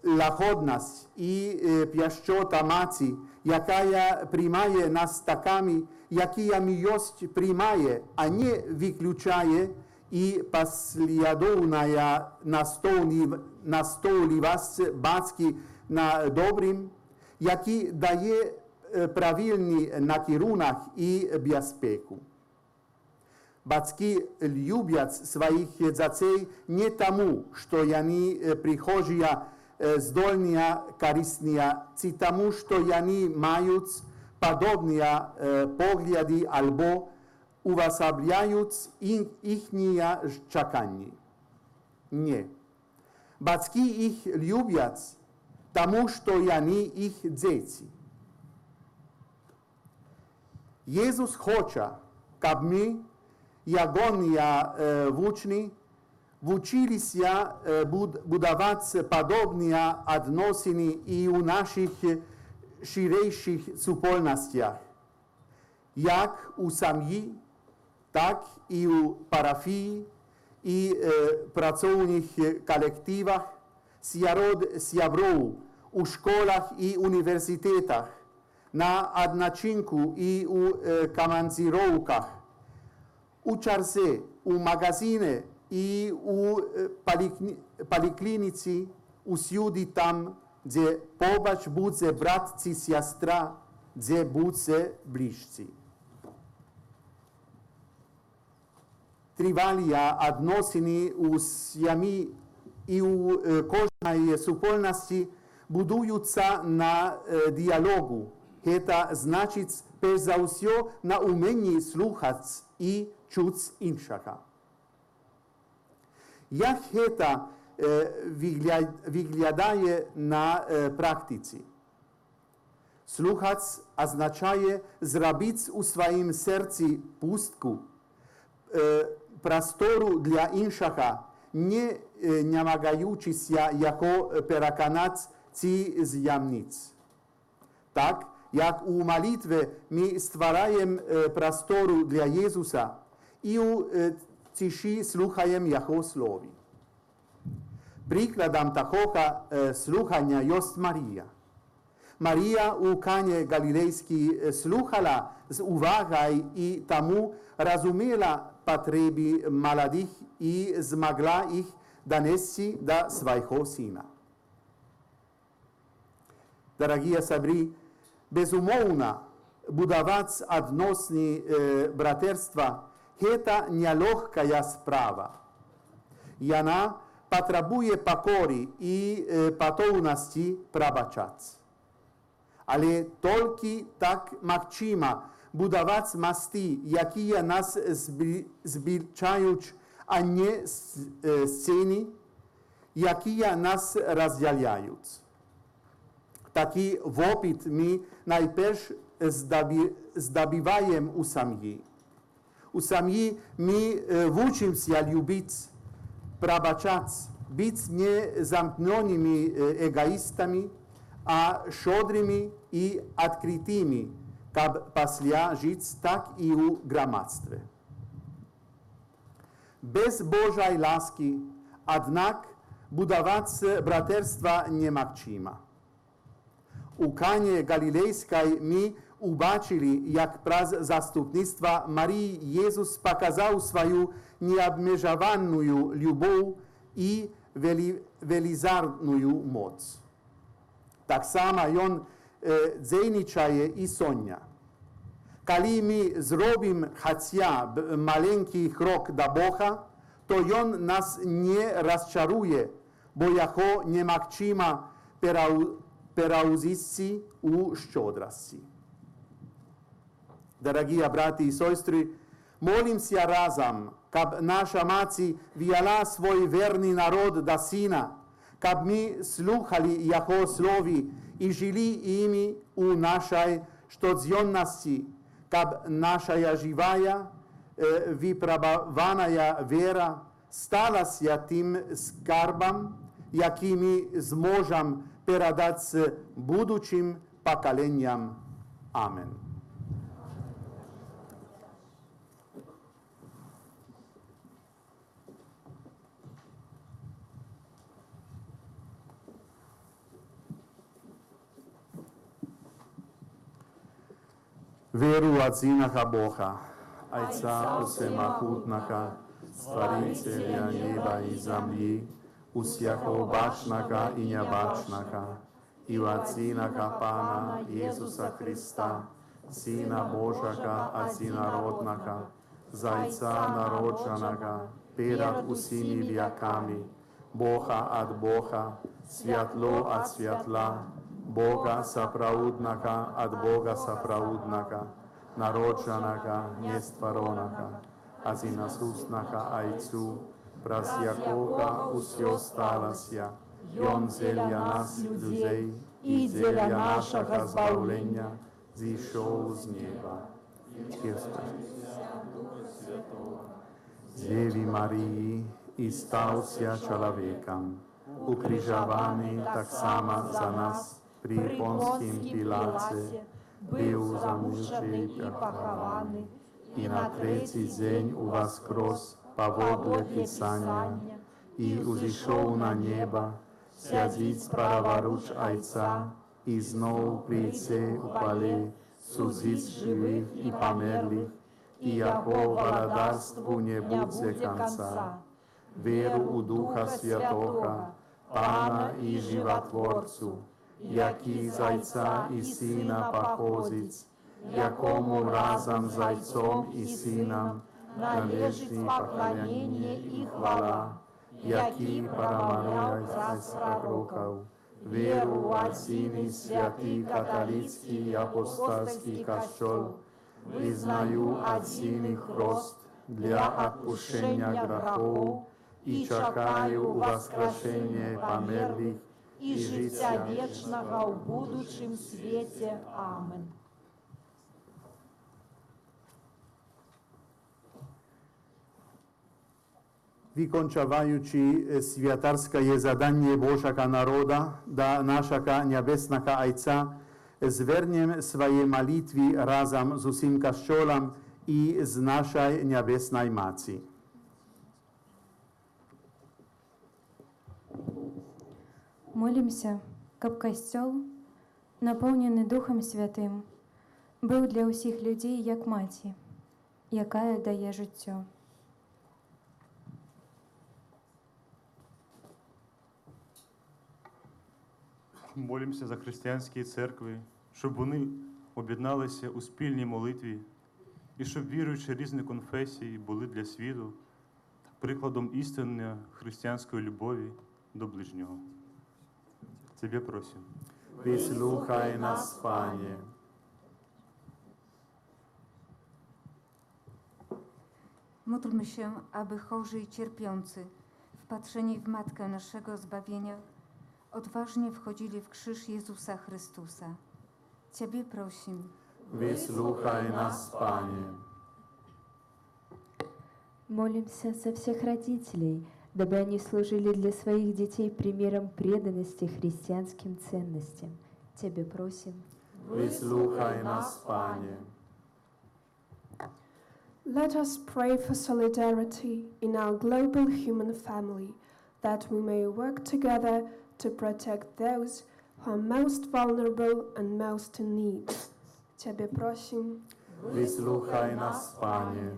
E: лагодність і піщота маті, яка приймає нас такими, які ми єсть, приймає, а не виключає, і послідовна настоливість батьки на добрим, який дає правильний накерунок і безпеку. Батьки люблять своїх дітей не тому, що вони прихожі, здольні, корисні, чи тому, що вони мають подобні погляди або увособляють їхні чекання. Ні. Батьки їх люблять, тому що вони їх діти. Ісус хоче, щоб ми, ягоні учні, вчилися будувати подобні відносини і у наших ширших суспільностях, як у сім'ї, так і у парафії, і працівних колективах, серед сябрів, у школах і університетах, на одночинку і у командировках, у черзі, у магазині і у поліклініці, усюди там, де побач буде брат чи сестра, де буде ближче. Тривалі відносини у сім'ї і у кожній суспільності будуються на діалогу, Гэта значить, перш за ўсё, на уменні слухаць і чуць іншага. Як гэта wyglądaje na praktyce? Słuchać oznacza zrobić u swoim sercu pustku, prostoru dla innego, nie namagający się jako przekonać ci zjamnic. Tak, jak u modlitwy my stwarajemy prostoru dla Jezusa i u ciszy słuchajemy Jego słowa. Прикладом такого слухання jest Марія. Марія у Кані Галілейській слухала з увагою і тому розуміла потреби молодих і змогла їх донести до свого сина. Дорогі собри, безумовно, будувати відносини братерства – це нелегка справа. Вона потребує покори і готовності пробачати. Але тільки так можливо будувати мости, які нас зближають, а не стіни, які нас розділяють. Такий опит ми найперш здобуваємо у сім'ї. У сім'ї ми вчимося любити, пробачати, бути не замкненими егоїстами, а щедрими і відкритими, щоб після жити так і у громадстві. Без Божої ласки, однак, будувати братерство неможливо. У Кані Галілейській ми убачили, як праз заступництво Марії Єсус показав свою необмежовану любов і величезну моць. Так само Він дзейничає і сьогодні. Коли ми зробимо хоча б маленький крок до Бога, то Він нас не розчарує, бо Його неможливо переузити у щедрості. Дорогі брати і сестри, молимося разом, щоб наша мати вела свій вірний народ до Сина, щоб ми слухали Його слові і жили іми у нашій щоденності, щоб наша живая, випробована віра сталася тим скарбом, який ми зможемо передати будущим поколінням. Амен. Віру от Синаха Бога, Отця Всемогутнього, Створителя неба і землі, усякого бачного і небачного, і от Синаха Пана Ісуса Христа, Сина Божого одинородного, Зайця народженого, перед усіми віками, Бога від Бога, світло від світла, Бога справедного від Бога справедного, народженого, нествореного, одиносусного Отцу, праз якого усе сталося, Він для нас, людей, і для нашого збавлення, зійшов з неба. Деві Марії, і стався чоловіком, укрижований так само за нас, при Понскім Пілаті, був замучений і похований, і на третій день воскрес поводле Писання, і узійшов на небо, сидить праворуч Отця, і знову прийде у поле, судить живих і померлих, і його владарству не буде кінця. Віру у Духа Святого, Пана і Животворцю, який з Отця і Сина походить, якому разом з Отцом і Сином належить поклонення і хвала, який переманує з пророків, віру в один святий католицький і апостольський костел, визнаю один хрест для відпущення грехов і чекаю воскрешення померлих
C: и життя вечного в будущем свете. Amen.
E: Wykończający światarskie zadanie Bożego Naroda dla naszego niebesnego Ojca, zwerniem swoje malitwy razem z усім Kościołem i z naszej niebesnej Matki.
K: Молімся, каб касцёл, напоўнены Духом Святым, быў для ўсіх людзей як маці, якая дае жыццё.
L: Молимося за християнські церкви, щоб вони об'єдналися у спільній молитві і щоб віруючі різних конфесій були для світу прикладом істинної християнської любові до ближнього. Тебе просимо.
E: Вислухай нас, Panie.
M: Módlmy się, aby chorzy i cierpiący, wpatrzeni w Matkę naszego zbawienia, odważnie wchodzili w krzyż Jezusa Chrystusa. Ciebie prosimy.
E: Вислухай нас, Panie.
K: Молимся за всех родителей, дабы они служили для своих детей примером преданности христианским ценностям. Тебе просим.
E: Вислухай нас, Panie.
N: Let us pray for solidarity in our global human family, that we may work together to protect those who are most vulnerable and most in need. Ciebie prosим.
E: Вислухай нас, Panie.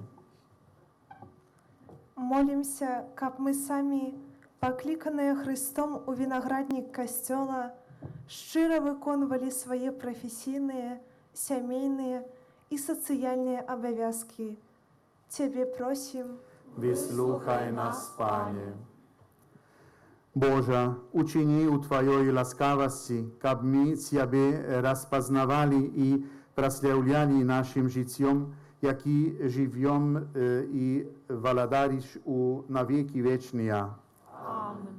D: Молимся, каб мы самі, покликанные Христом у виноградник костела, щиро выконывали свои профессийные, семейные и социальные обовязки. Тебе просим.
E: Вислухай нас, Panie. Boże, uczyni u Twojej łaskawości, kab my Ciebie rozpoznawali i прославляли naszym życiem, jaki żywią i waladarisz na wieki wieczne.
C: Amen.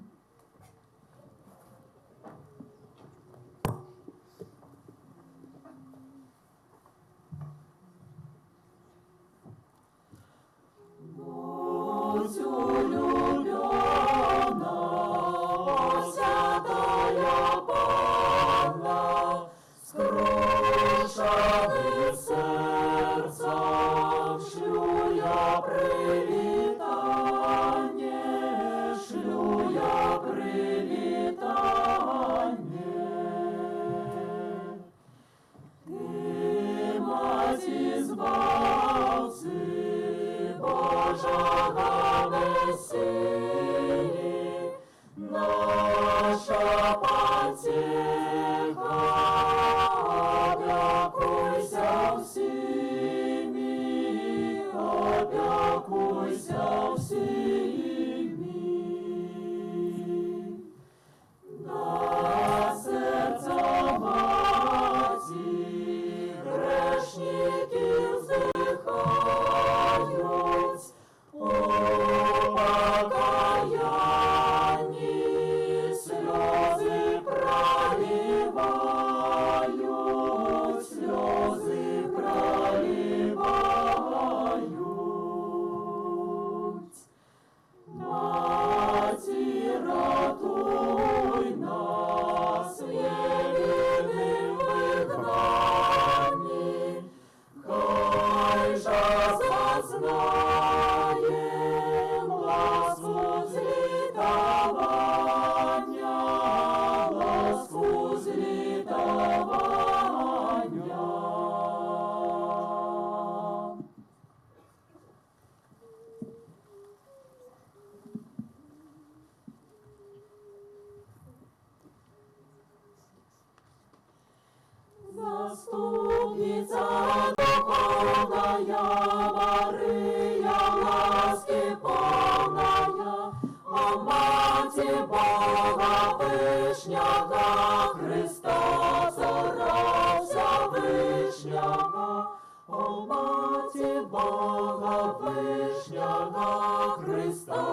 C: Христа,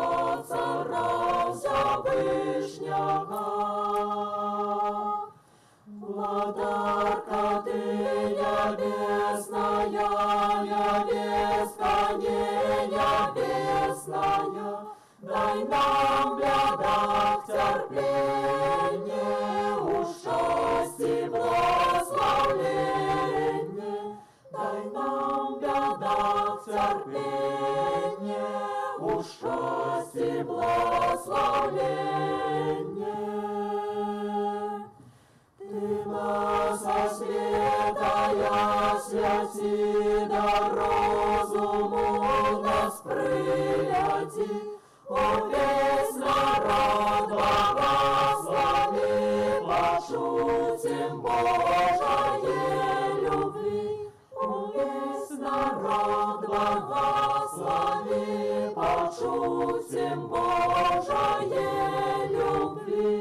C: цара Всевышнего. Владарка ты небесная, невестка не небесная, дай нам в бедах терпение, у счастье благословение. Дай нам в бедах терпение, у счастье благословение. Ты нас осветая, святи, да розуму нас приляди, о весь народ благослови, почутим Божией любви. О весь народ благослови, почутим Божией любви.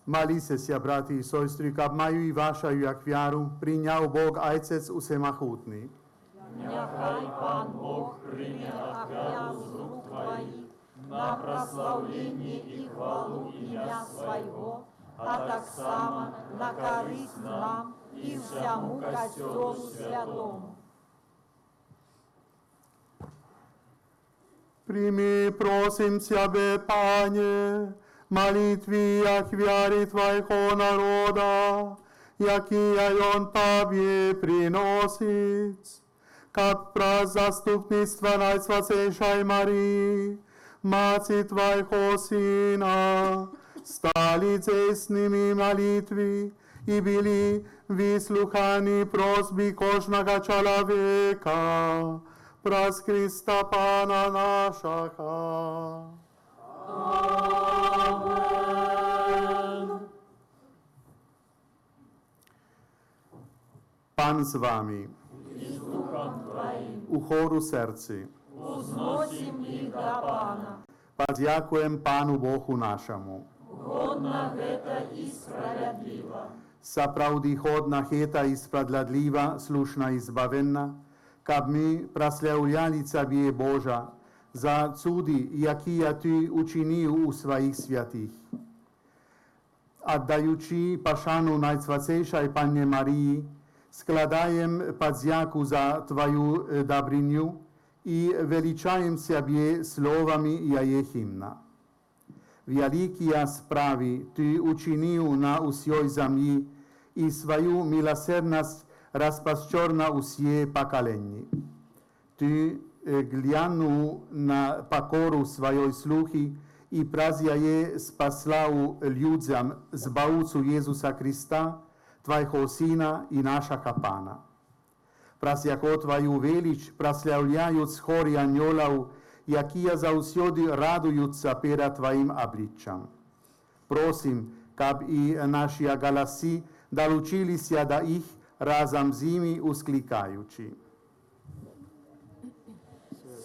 E: Моліться ся, брати і сестри, каб маю і вашу як віру прийняв Бог Отець Усемогутний.
C: Нехай Пан Бог прийме ахвяру з рук Твоих на прославление и хвалу имя Своего, а так само на корысть нам и всему костелу святому.
E: Прими, просим Тебя, Пане, молитви як вяри Твоего народа, якие он Тебе приносит, как про заступництво Найсвятейшей Марии, Мати Твоего Сына, стали честными молитвы и были выслуханы просьбы кожного человека, праз Христа Пана нашего.
C: Amen.
E: Pan z Wami.
C: I z duchom Twoim.
E: U chóru sercy.
C: Uznosim ich do Pana.
E: Подякуем Пану Богу нашему.
C: Годно это и справедливо.
E: Справді ходна хета і справедлива, слушна і збавенна, каб ми прославляли Тебе, Божа, за цуди, які Ти учинив у своїх святих. Отдаючи пошану Найсвятейшей Панне Марії, складаем подяку за Твою добриню и величаем Себе словами ее гимна. Великие справи Ты учинил на усей земли, и свою милосердность распростер на все поколения. Ты глянул на покору своей слухи и празяе спаслал людям Збавцу Иисуса Христа, Твоего Сына и нашего Пана. Прасяко Твою велич прославляют хоры ангелов, якие заусёды радуются перед Твоим обличчям. Просим, каб и наши голоси долучилися до их разом с ними ускликаючи.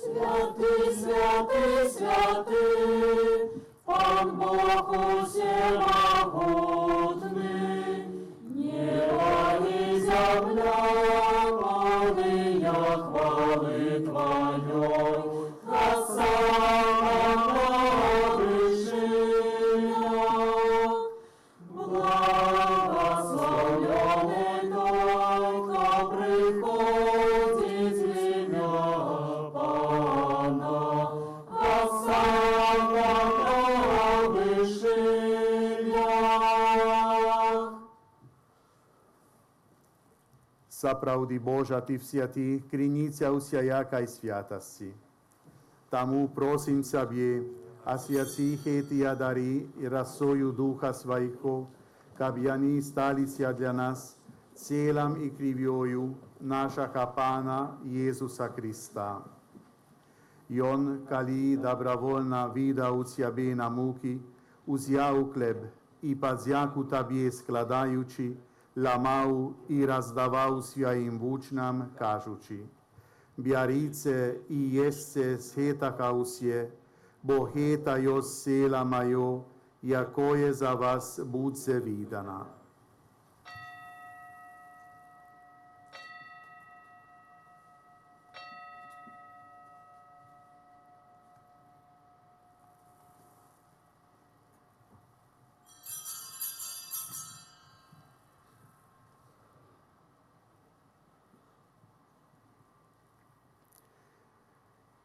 C: Святый, святый, святый, Пан Бог всемогутный, небо и земля, полные хвалы Твоей, Хосанна вышина. Благословенный той, кто приходит в имя Пана, Хосанна вышина.
E: Справді Божа, Ти святий, криниця усякої святості. Тому просим Тебе, освяти эти дары и росою Духа Своего, каб они сталися для нас целом и кривьою našaha Pána Jezusa Krista. I on, kali dobrovoľna vydał Ciebie na múky, uzjał chleb i padziaku Tobie skladajúci, lamał i rozdawał swoim uczniom, кажучи: Bjarite i jeste z hetaha usie, bo heta jos sela majo, jako je za vas budce vidana.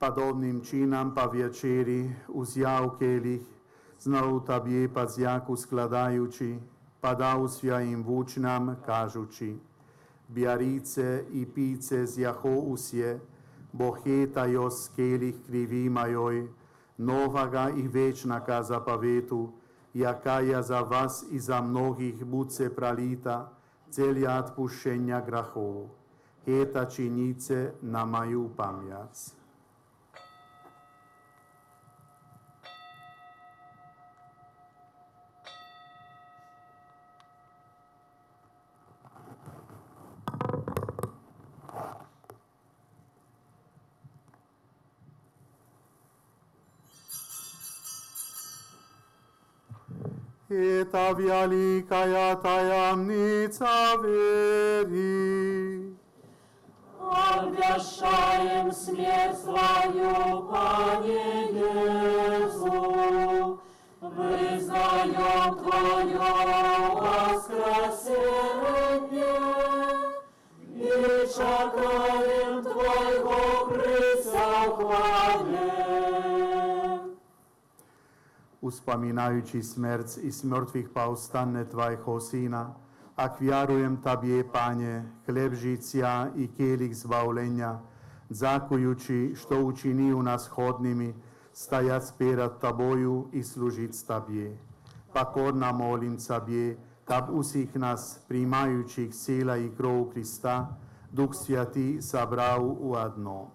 E: Podobným činom po večeri uzjal kelich, znovu Tobie padziaku skladajúci, padal svojim učňom, кажучи: Bjarite i píce z jeho usie, bo heta jos kelich krvi mojoj, novaga i večnaka zapovetu, jaka je za vás i za mnohých budce pralita, celia odpuščenia grahov. Heta činice na moju pamiac. Это великая таямница веры.
C: Обвящаем смерть Твою, Пане Иисус, признаем Твое воскресение и чакаем Твоего присохвания.
E: Uspomínajúci smrť i smrtvých povstane Tvojho Syna, ak vierujem Tobie, Pane, chleb žicia i kielich zbavlenia, ďakujúci, što učinil nás chodnými, stajať pred Tobою i slúžiť Tobie. Pokorna molím Tobie, kab usích nás, príjmajúcich sila i krov Krista, Duch Sviatý sabral u jedno.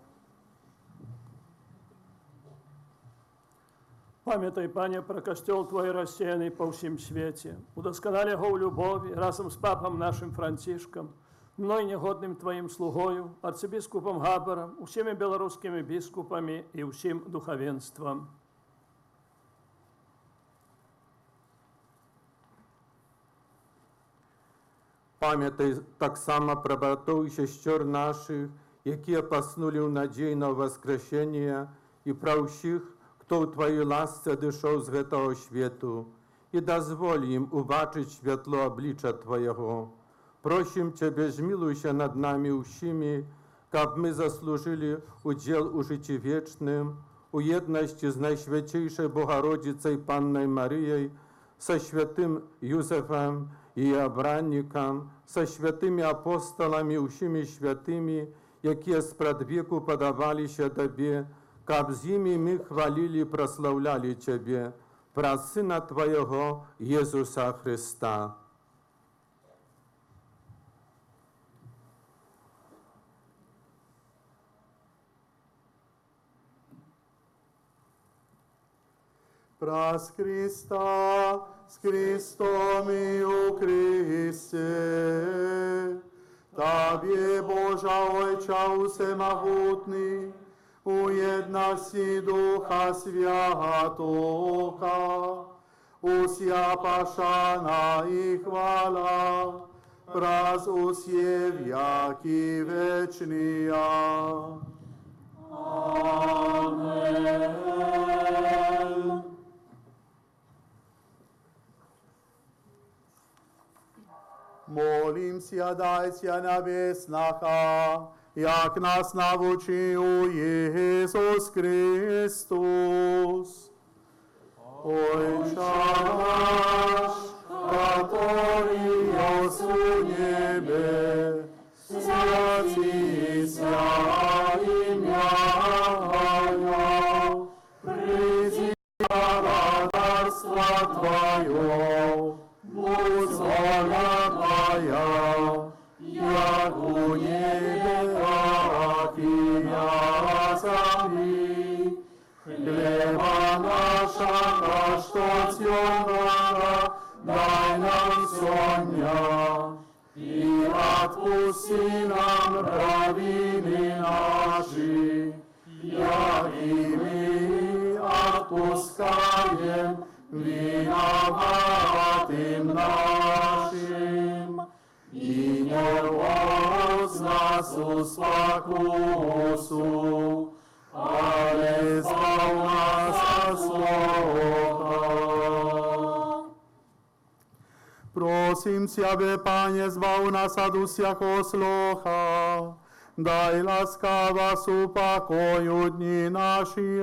F: Пам'ятай, Пане, про костел Твой рассеянный по всем свете. Удосконали его в любови разом с папом нашим Францишком, мной негодным Твоим слугою, арцибискупом Габером, всеми белорусскими бискупами и всем духовенством.
O: Пам'ятай так само про братов і сестер наших, які поснули в надії на воскрешення, і про всіх, хто в Твоїй ласці дійшов з гэтого світу, і дозволь їм убачити світло обличчя Твоєго. Просим Тебе, змилуйся над нами усіми, каб ми заслужили уділ у житті вічним, у єдності з Найсвятейшою Богородицею Панною Марією, со святим Юзефом і обранником, со святими апостолами, усіми святими, які спрадвеку подавалися Тебе, каб з ними ми хвалили і прославляли Тебе, про Сина Твоєго Єсуса Христа.
E: Праз Христа, с Христом и у Христе, Тобі, Божа Ойча всемогутний, у єдності Духа Святого, уся пошана і хвала, праз усе віки вечния. Amen. Молимся, дайте небесного, як нас навчил Иисус Христос. Отче наш, который есть в небе, святится имя Твое, приди царство Твое, будь воля Твоя, як у небе, Отпусти нам провины наши, як и мы отпускаем виноватым нашим. И не вводь нас у спокусу, але избавь нас от злого. Просим Тебе, Пане, збав нас от усякого злоха, дай ласкаво супокою дни наши,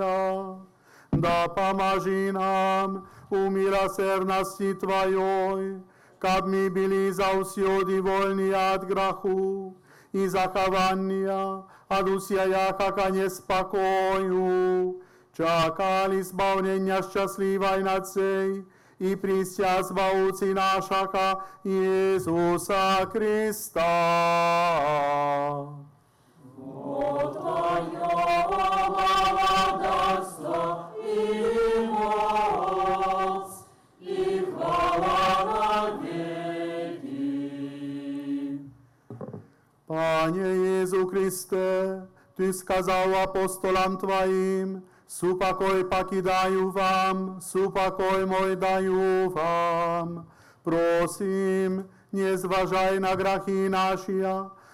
E: да поможи нам у милосердности Твоей, как мы были заусюди вольны от греху и захования, от усяяка неспокою, чакали избавления счастливой нацей, и прися збавці нашого Иисуса Христа. О Твое владарство и моц, и хвала навеки. Пане Иису Христе, Ты сказал апостолам Твоим, супокой покидаю вам, супокой мой даю вам. Просим, не зважай на грехи наши,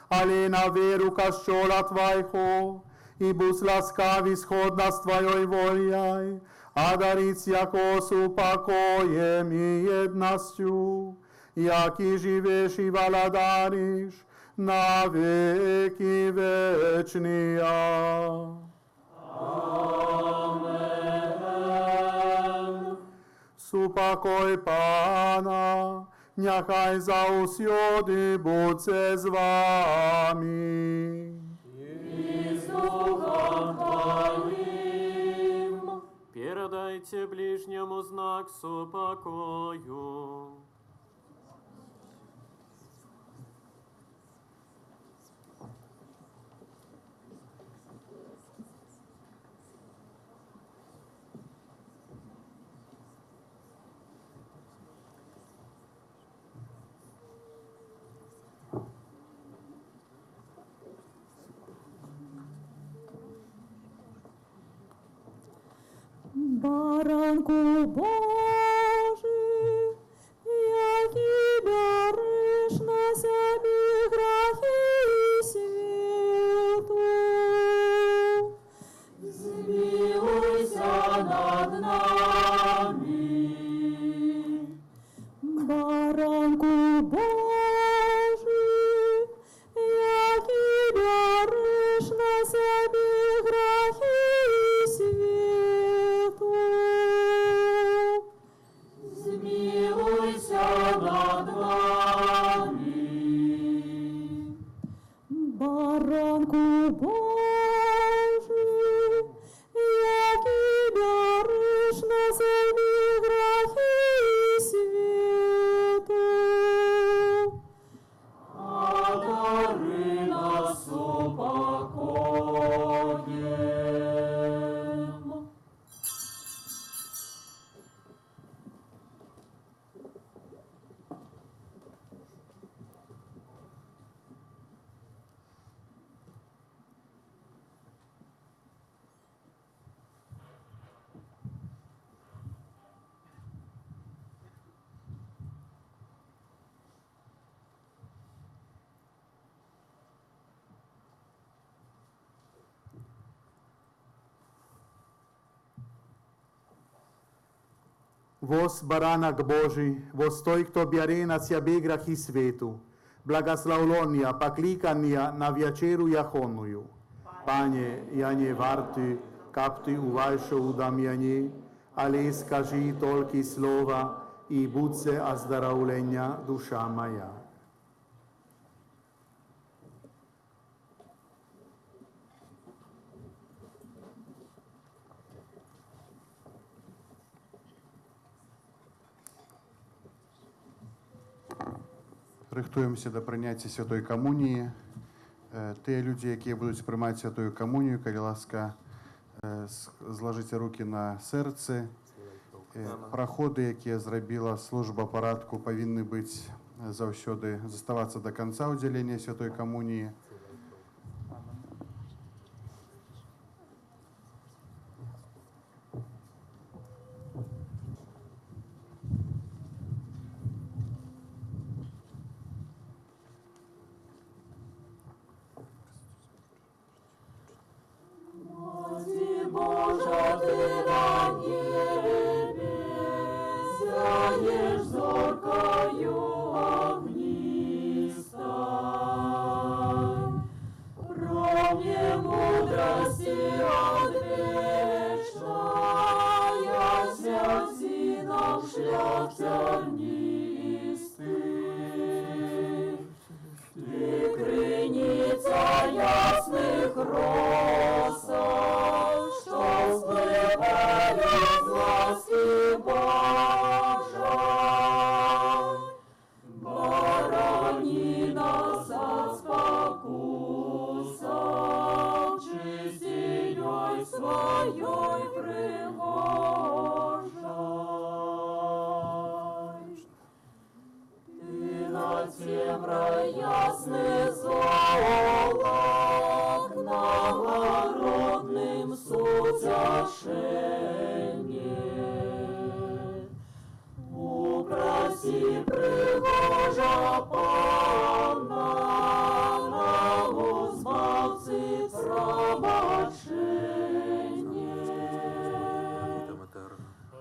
E: але на веру костела Твоего, и будь ласкави сходно с Твоей волей, одарить яко супокоем и едностью, яки живешь и владаришь на веки вечные. Amen. Супокой Пана, нехай заусюди буде з вами.
J: И с Духом Твоим. Передайте ближнему знак супокою.
H: Баранку Божий, який береш на себе грехи світу, змилуйся над нами. Баранку Божий, який береш на себе грехи світу, змилуйся над нами. Баранку Божий, який береш на себе грехи світу, одари нас упокоєм.
E: Вос баранок Божий, вос той, кто бяре на себе грехи свету, благословления, покликания на вечеру яхонную. Пане, я не вартый, как Ты увайшел до меня, але скажи только слово, и будьте оздоровления душа моя.
P: Рихтуємося до прийняття Святої Комунії. Ті люди, які будуть приймати Святою Комунію, коли ласка, зложите руки на серце. Проходи, які зробила служба порядку, повинні бути заўсёды заставацца до конца ўдзялення святой камуніі.
H: Божа, ти на небі, сяєш зоркою огнистой. Промне мудрости одвечной, освяти нам шлях тернистый. Ты крыница ясных росов, что всплывают в ласки Божией. Борони нас от спокусов, чистиней своей пригожей. Ты над темрой ясный золок, нагородным судяшение. Упроси пригожа Пана, на узбавцы пробачение.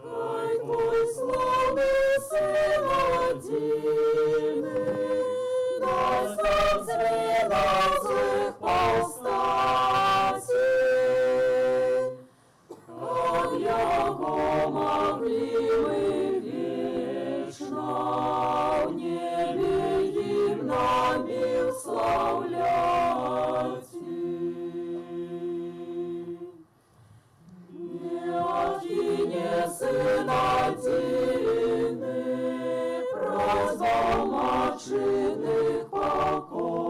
H: Хай твой славный Сын одиный даст нам зрелых повстати, как яко могли мы вечно в небе гимнами вславлять. Не откине Сын одиный просьбам отчинных покорных.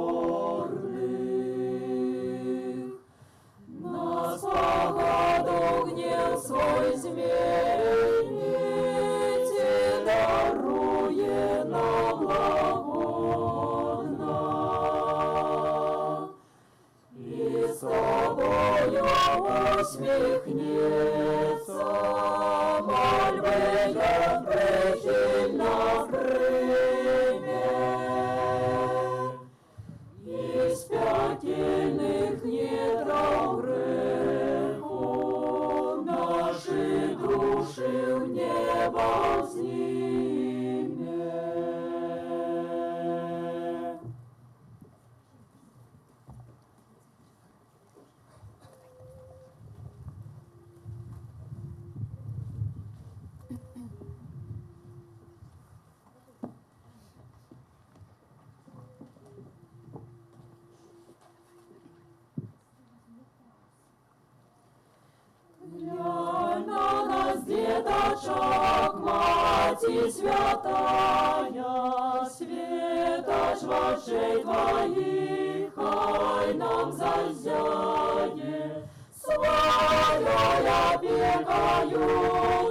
H: Нас погоду гнев свой изменить и даруе нам благодно. И с тобою усмехнется, мольбы я прихильно примет. Из пекельных недров греху наши души в небо взнимет. Глянь на нас, деточок, Мати святая, светоч в очей твоих, хай нам зазяет. Своей опекою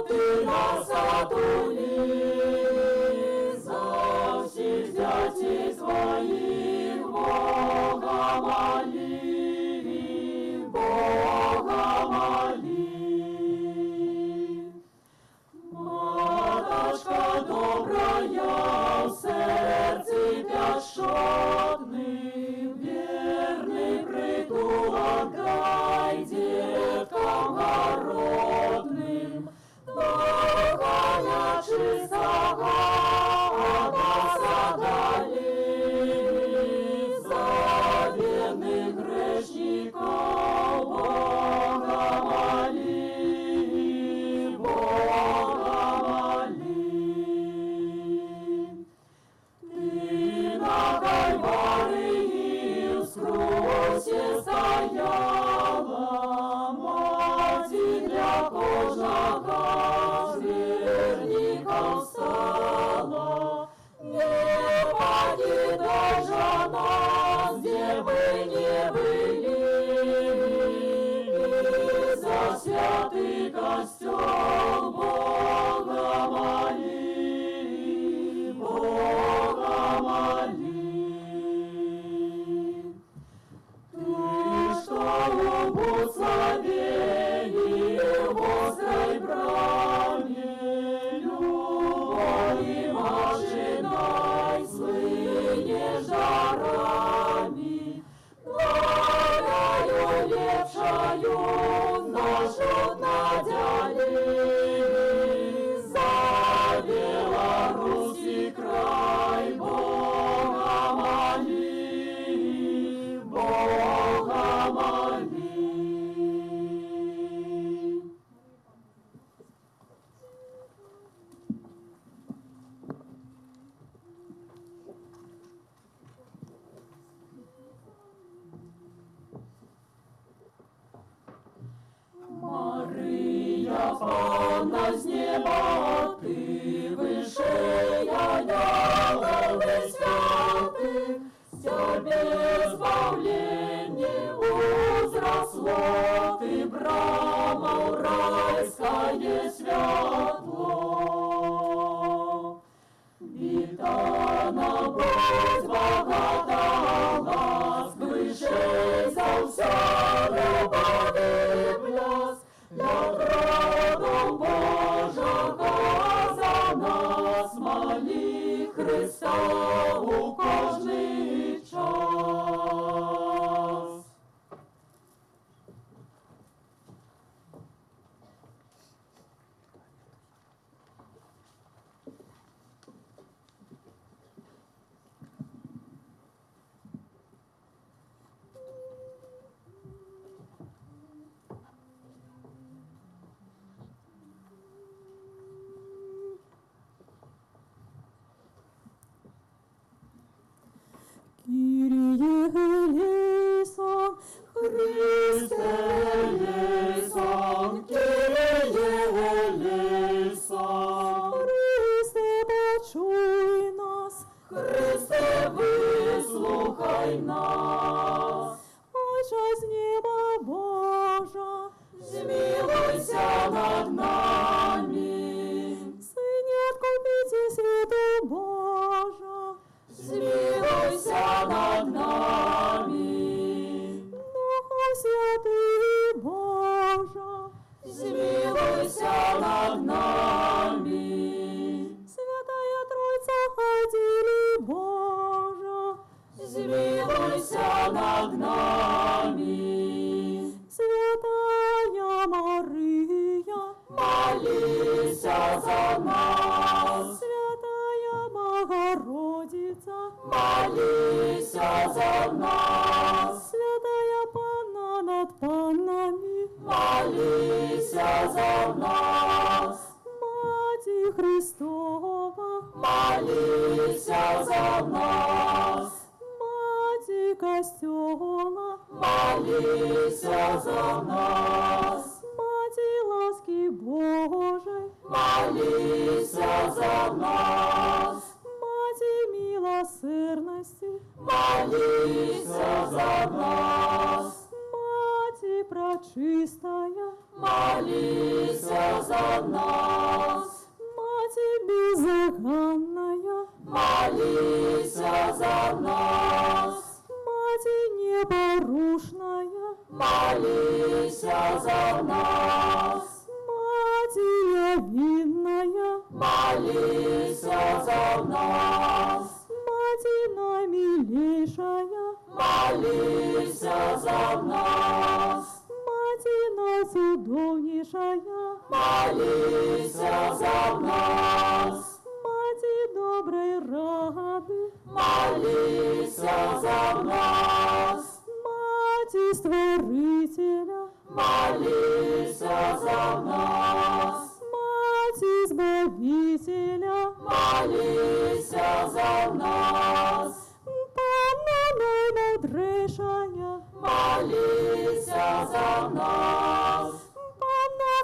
H: ты нас отули, за всех зятей твоих Бога моли, Бога моли. Матушка добрая, в сердце пяшотным, верный притулок дай деткам городным, дыхания чистого от нас отдали, за бедных грешников Бога моли, Бога моли. Ты на Кальварии скрусе стояла, Мати для кожного зверника встала. Не покидай же нас, где бы не были, и за святый костел Бога моли, Бога свою ношу надяли, за белорусский край Бога моли, Бога моли. Мария, Панна з неба, ти вишея ангелов святых, с тебе избавление узросло, ты брамал райское святло. Витана, будь богата, ласк вышей за все любовь и пляс, народом Божого за нас моли Христа у кожний час. Kyrie eleison, Christe eleison, Kyrie eleison. Христе, почуй нас, Христе, выслухай нас. Отче з неба Божа, змилуйся над нами. Сыне, откупите свету Божа, змилуйся над нами. Духа Святый Божа, змилуйся над нами. Святая Троица, ходили Божа, змилуйся над нами. Святая Мария, молися за нас. Святая Богородица, молися за нас. Святая Панна над паннами, молися за нас. Мати Христова, молися за нас. Мати Костела, молися за нас. Мати ласки Божей, молися за нас. Мати милосердности, молися за нас. Мати пречистая, молися за нас. Мати беззаконная, молися за нас. Мати непорушная, молися за нас. Мати явинная, молися за нас. Мати наимилейшая, молися за нас. Мати найчудовнейшая, молися за нас. Мати доброй рады, молися за нас. Мати Створителя, молися за нас. Мати Избавителя, молися за нас. Панна наимудрейшая, молися за нас. Панна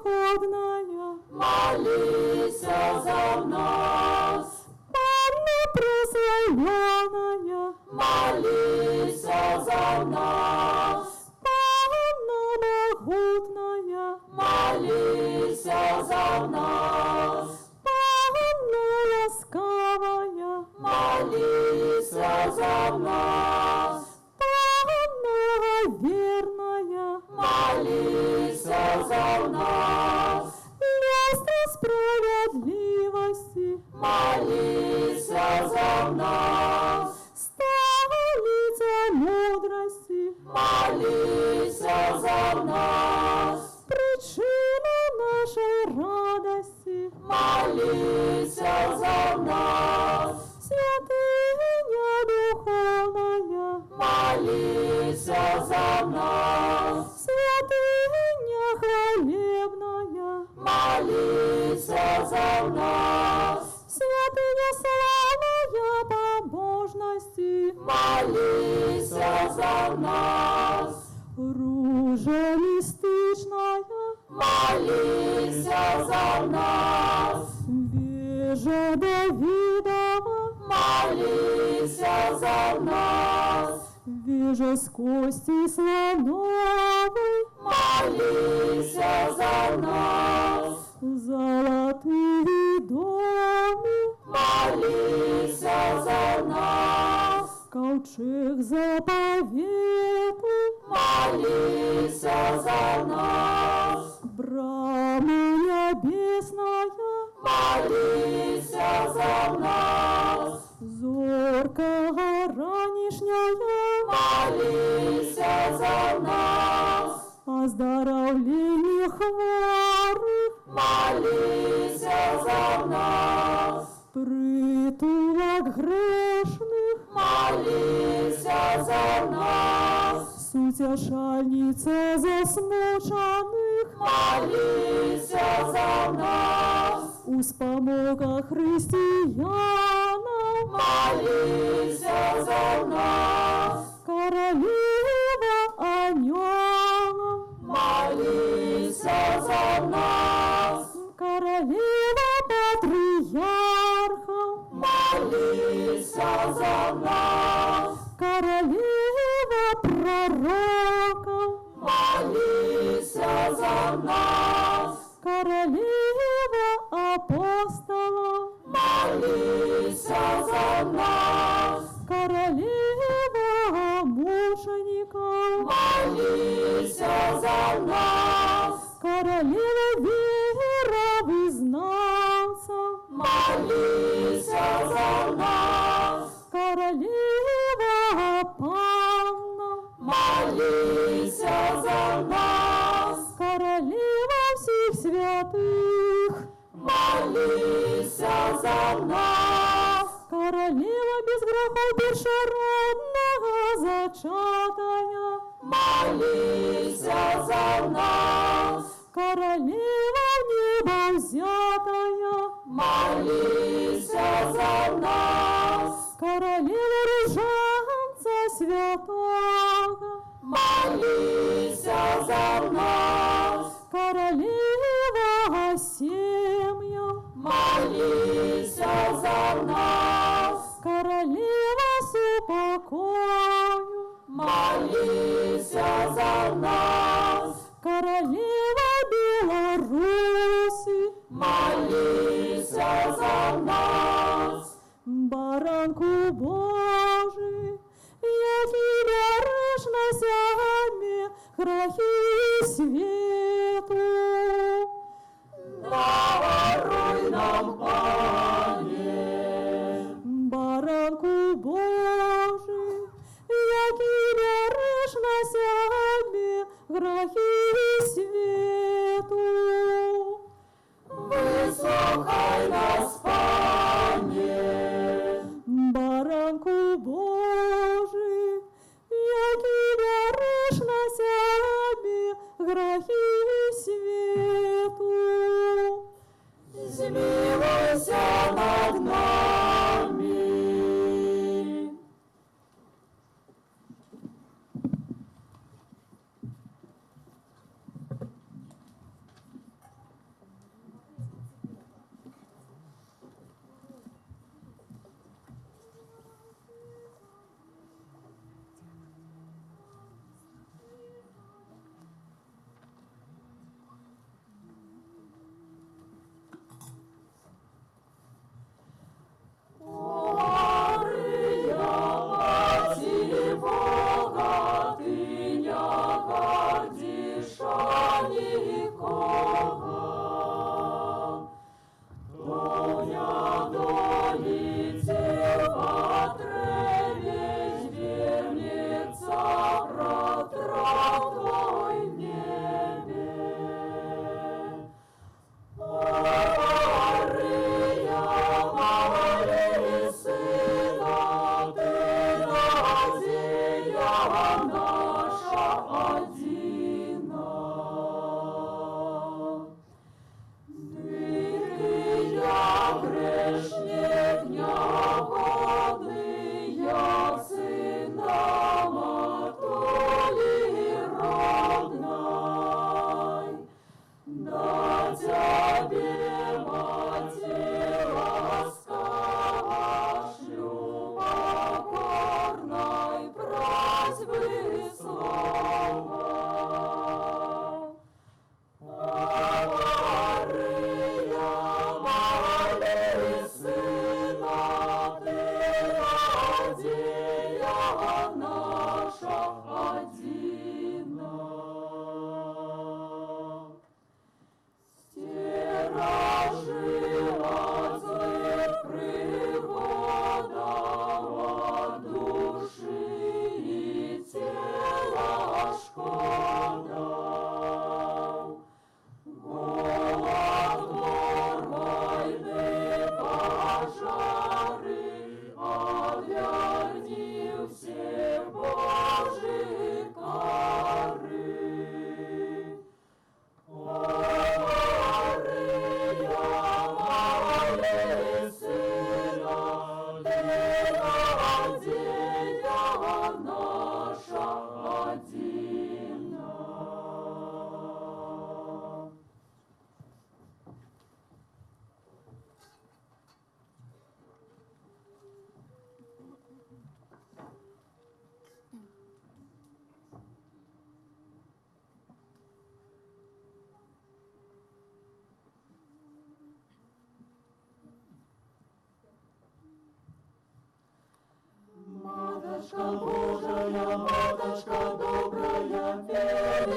H: хлебоходная, молися за нас. Панна прославленная, молися за нас. Панна молися за нас. Святыня духовная, молися за нас. Святыня хвалебная, молися за нас. Святыня славная побожности, молися за нас. Ружа листичная, молися за нас. Вежа Давидова, молися за нас. Вежа с кости слоновой, молися за нас. Золотые доми, молися за нас. Ковчег заповеты, молися за нас. Брама небесная, молися за нас. Зорка ранешняя, молися за нас. Оздоровление хворых, молися за нас. Притулок грешных, молися за нас. Сутешальница засмученных, молися за нас. Успомога христианам, молися за нас. Королева ангелов, молися за нас. Королева патриархов, молися за нас. Королева пророков, молися за нас. Королева апостолов, молися за нас. Королева мучеников, молися за нас. Королева веровызнанцев, молися за нас. Королева Панна, молися за нас. Королева всех святых, молися за нас. Королева без грехов первородного зачатая, молися за нас. Королева в небо взятая, молися за нас. Королева ружанца святого, молися за нас. Королева семья, молися за нас. Королева с упокою, молися за нас. Королева Беларуси, молися за нас. Баранку Божий, я тебя рожна сями, грехи свету. Даруй нам, Пане, баранку Божий, я тебя рожна сями, грехи свету. Выслухай нас, Пане, баранку Божий, я тебя рожна сями, грехи свету. Змилуйся над нами.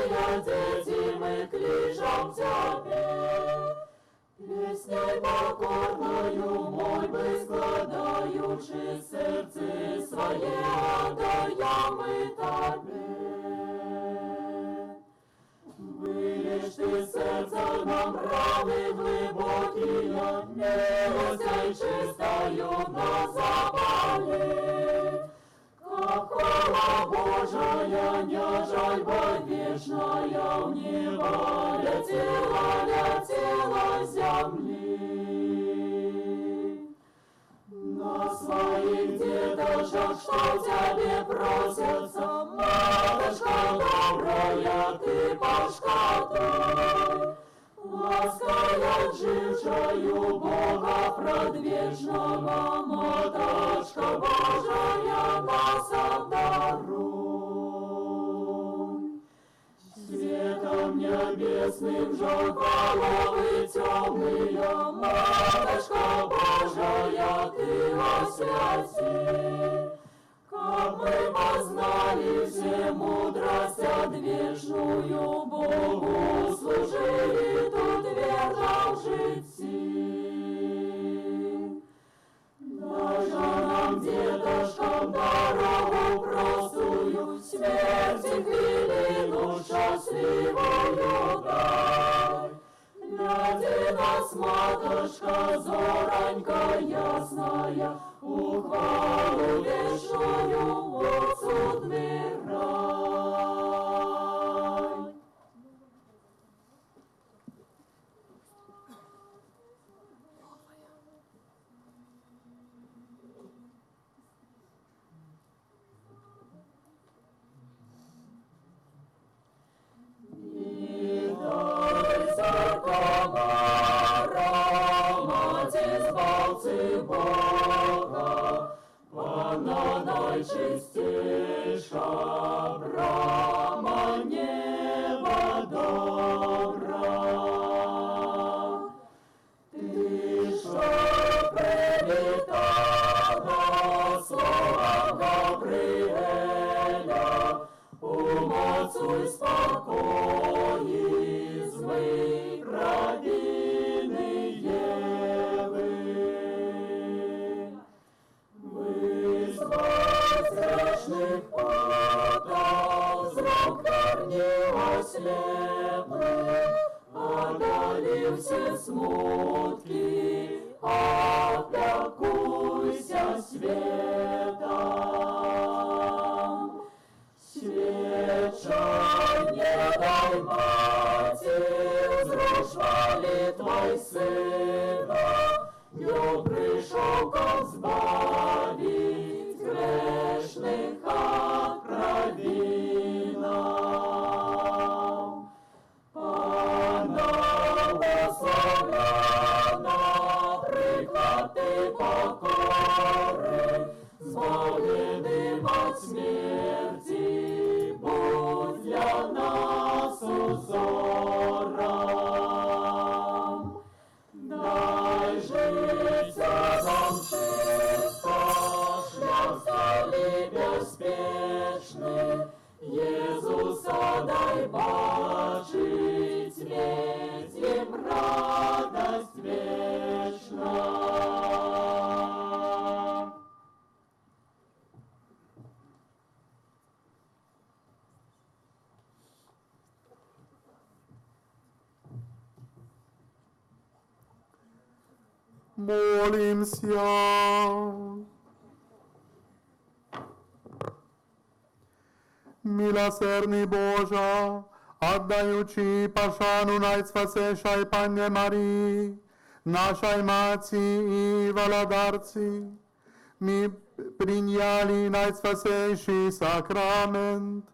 H: Божия, дети, мы кличем Тебе. Песней покорною мольбы складаючи, сердце свое отдаем мы Тебе. Вылишь Ты сердце нам раны глубокие, милостью чистою нас запали. Как хвала Божия, не жальба вечная, в небо летела земли. На своих деточек, что Тебе просятся, матушка добрая, Ты пошкодай. Лаская жившую Бога предвечного, Матушка Божия, нас обдаруй. Светом небесным же головы темные, Матушка Божия, Ты освяти. Как мы познали все мудрость одвечную, Богу служили тут верно в житті. Дай же нам, деточкам, дорогу простую, смерти хвилину счастливую дай. Гляди нас, матушка, зоронька ясная, ухвалу вечную в судный рай. И дай церковь мать избавцы Бога, Панна найчистейша, брама неба добра. Ты, что привітала словом Гавриэля, умоцуй спокої, змий кровины Евы. Вызвать грешных путал, зрок корней ослеплых, одолев все смутки, опекуйся светом. Свечай, не дай мати, взрушь молитвой сына, Днем пришел как збавить грешных от провинов. Пана благословляна, приклад Ты покоры, избавленным от смерти, будь для нас узором. Дай жить нам чисто, шлях стали беспечный, Иисуса дай бачить, ведь им радость вечна.
E: Молимся. Милосердний Боже, отдаючи пошану найсвятейшей Панне Марии, нашей Мати и Володарці, мы приняли найсвятейший сакрамент.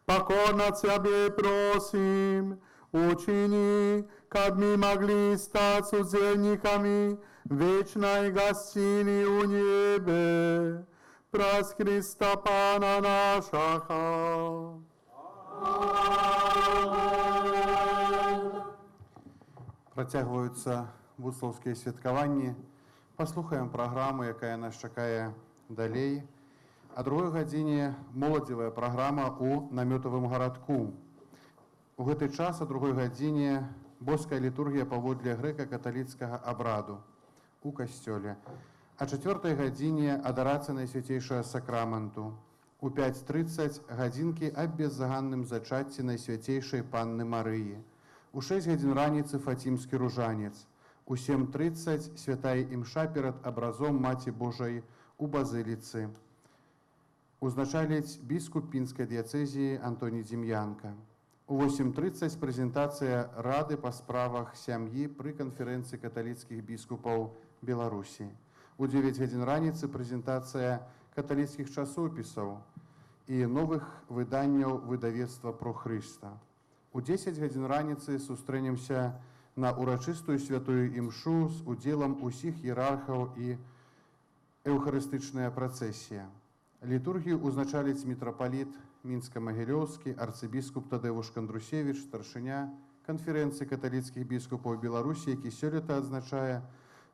E: Покорно Тебе просим, учини, как мы могли стать удельниками вечной гостини у небе, праз Христа Пана нашего.
P: Працягваюцца вуцлаўскія святкаванні. Паслухаем праграму, якая нас чакае далей. О 2 гадзіне моладзевая праграма у намётавым гарадку. У гэты час о 2 гадзіне боская літургія паводле грэка-каталіцкага абраду у касцёле. О 4 гадзіне адарацыя Найсвятейшага сакраменту. У 5:30 гадзінкі аб беззаганным зачацці Найсвятейшай Панны Марыі. У 6 гадзін раніцы фацімскі ружанец. У 7:30 святая імша перад абразом Маці Божай у базыліцы. Узначаліць біскуп пінскай дыяцэзіі Антоній Дзім'янка. У 8:30 прэзентацыя рады па справах сям'і пры канферэнцыі каталіцкіх біскупаў Беларусі. У 9 гадзін раніцы прэзентацыя каталіцкіх часопісаў і новых выданняў выдавецтва «Про Хрыста». У 10 гадзін раніцы сустрэнемся на урачыстую святую імшу з удзелам усіх іерархаў і эўхарыстычная працэсія. Літургію узначаліць мітрапаліт Мінска-Магілёўскі, арцыбіскуп Тадеуш Кандрусевіч, старшыня канферэнцыі каталіцкіх біскупаў Беларусі, які сёлета адзначае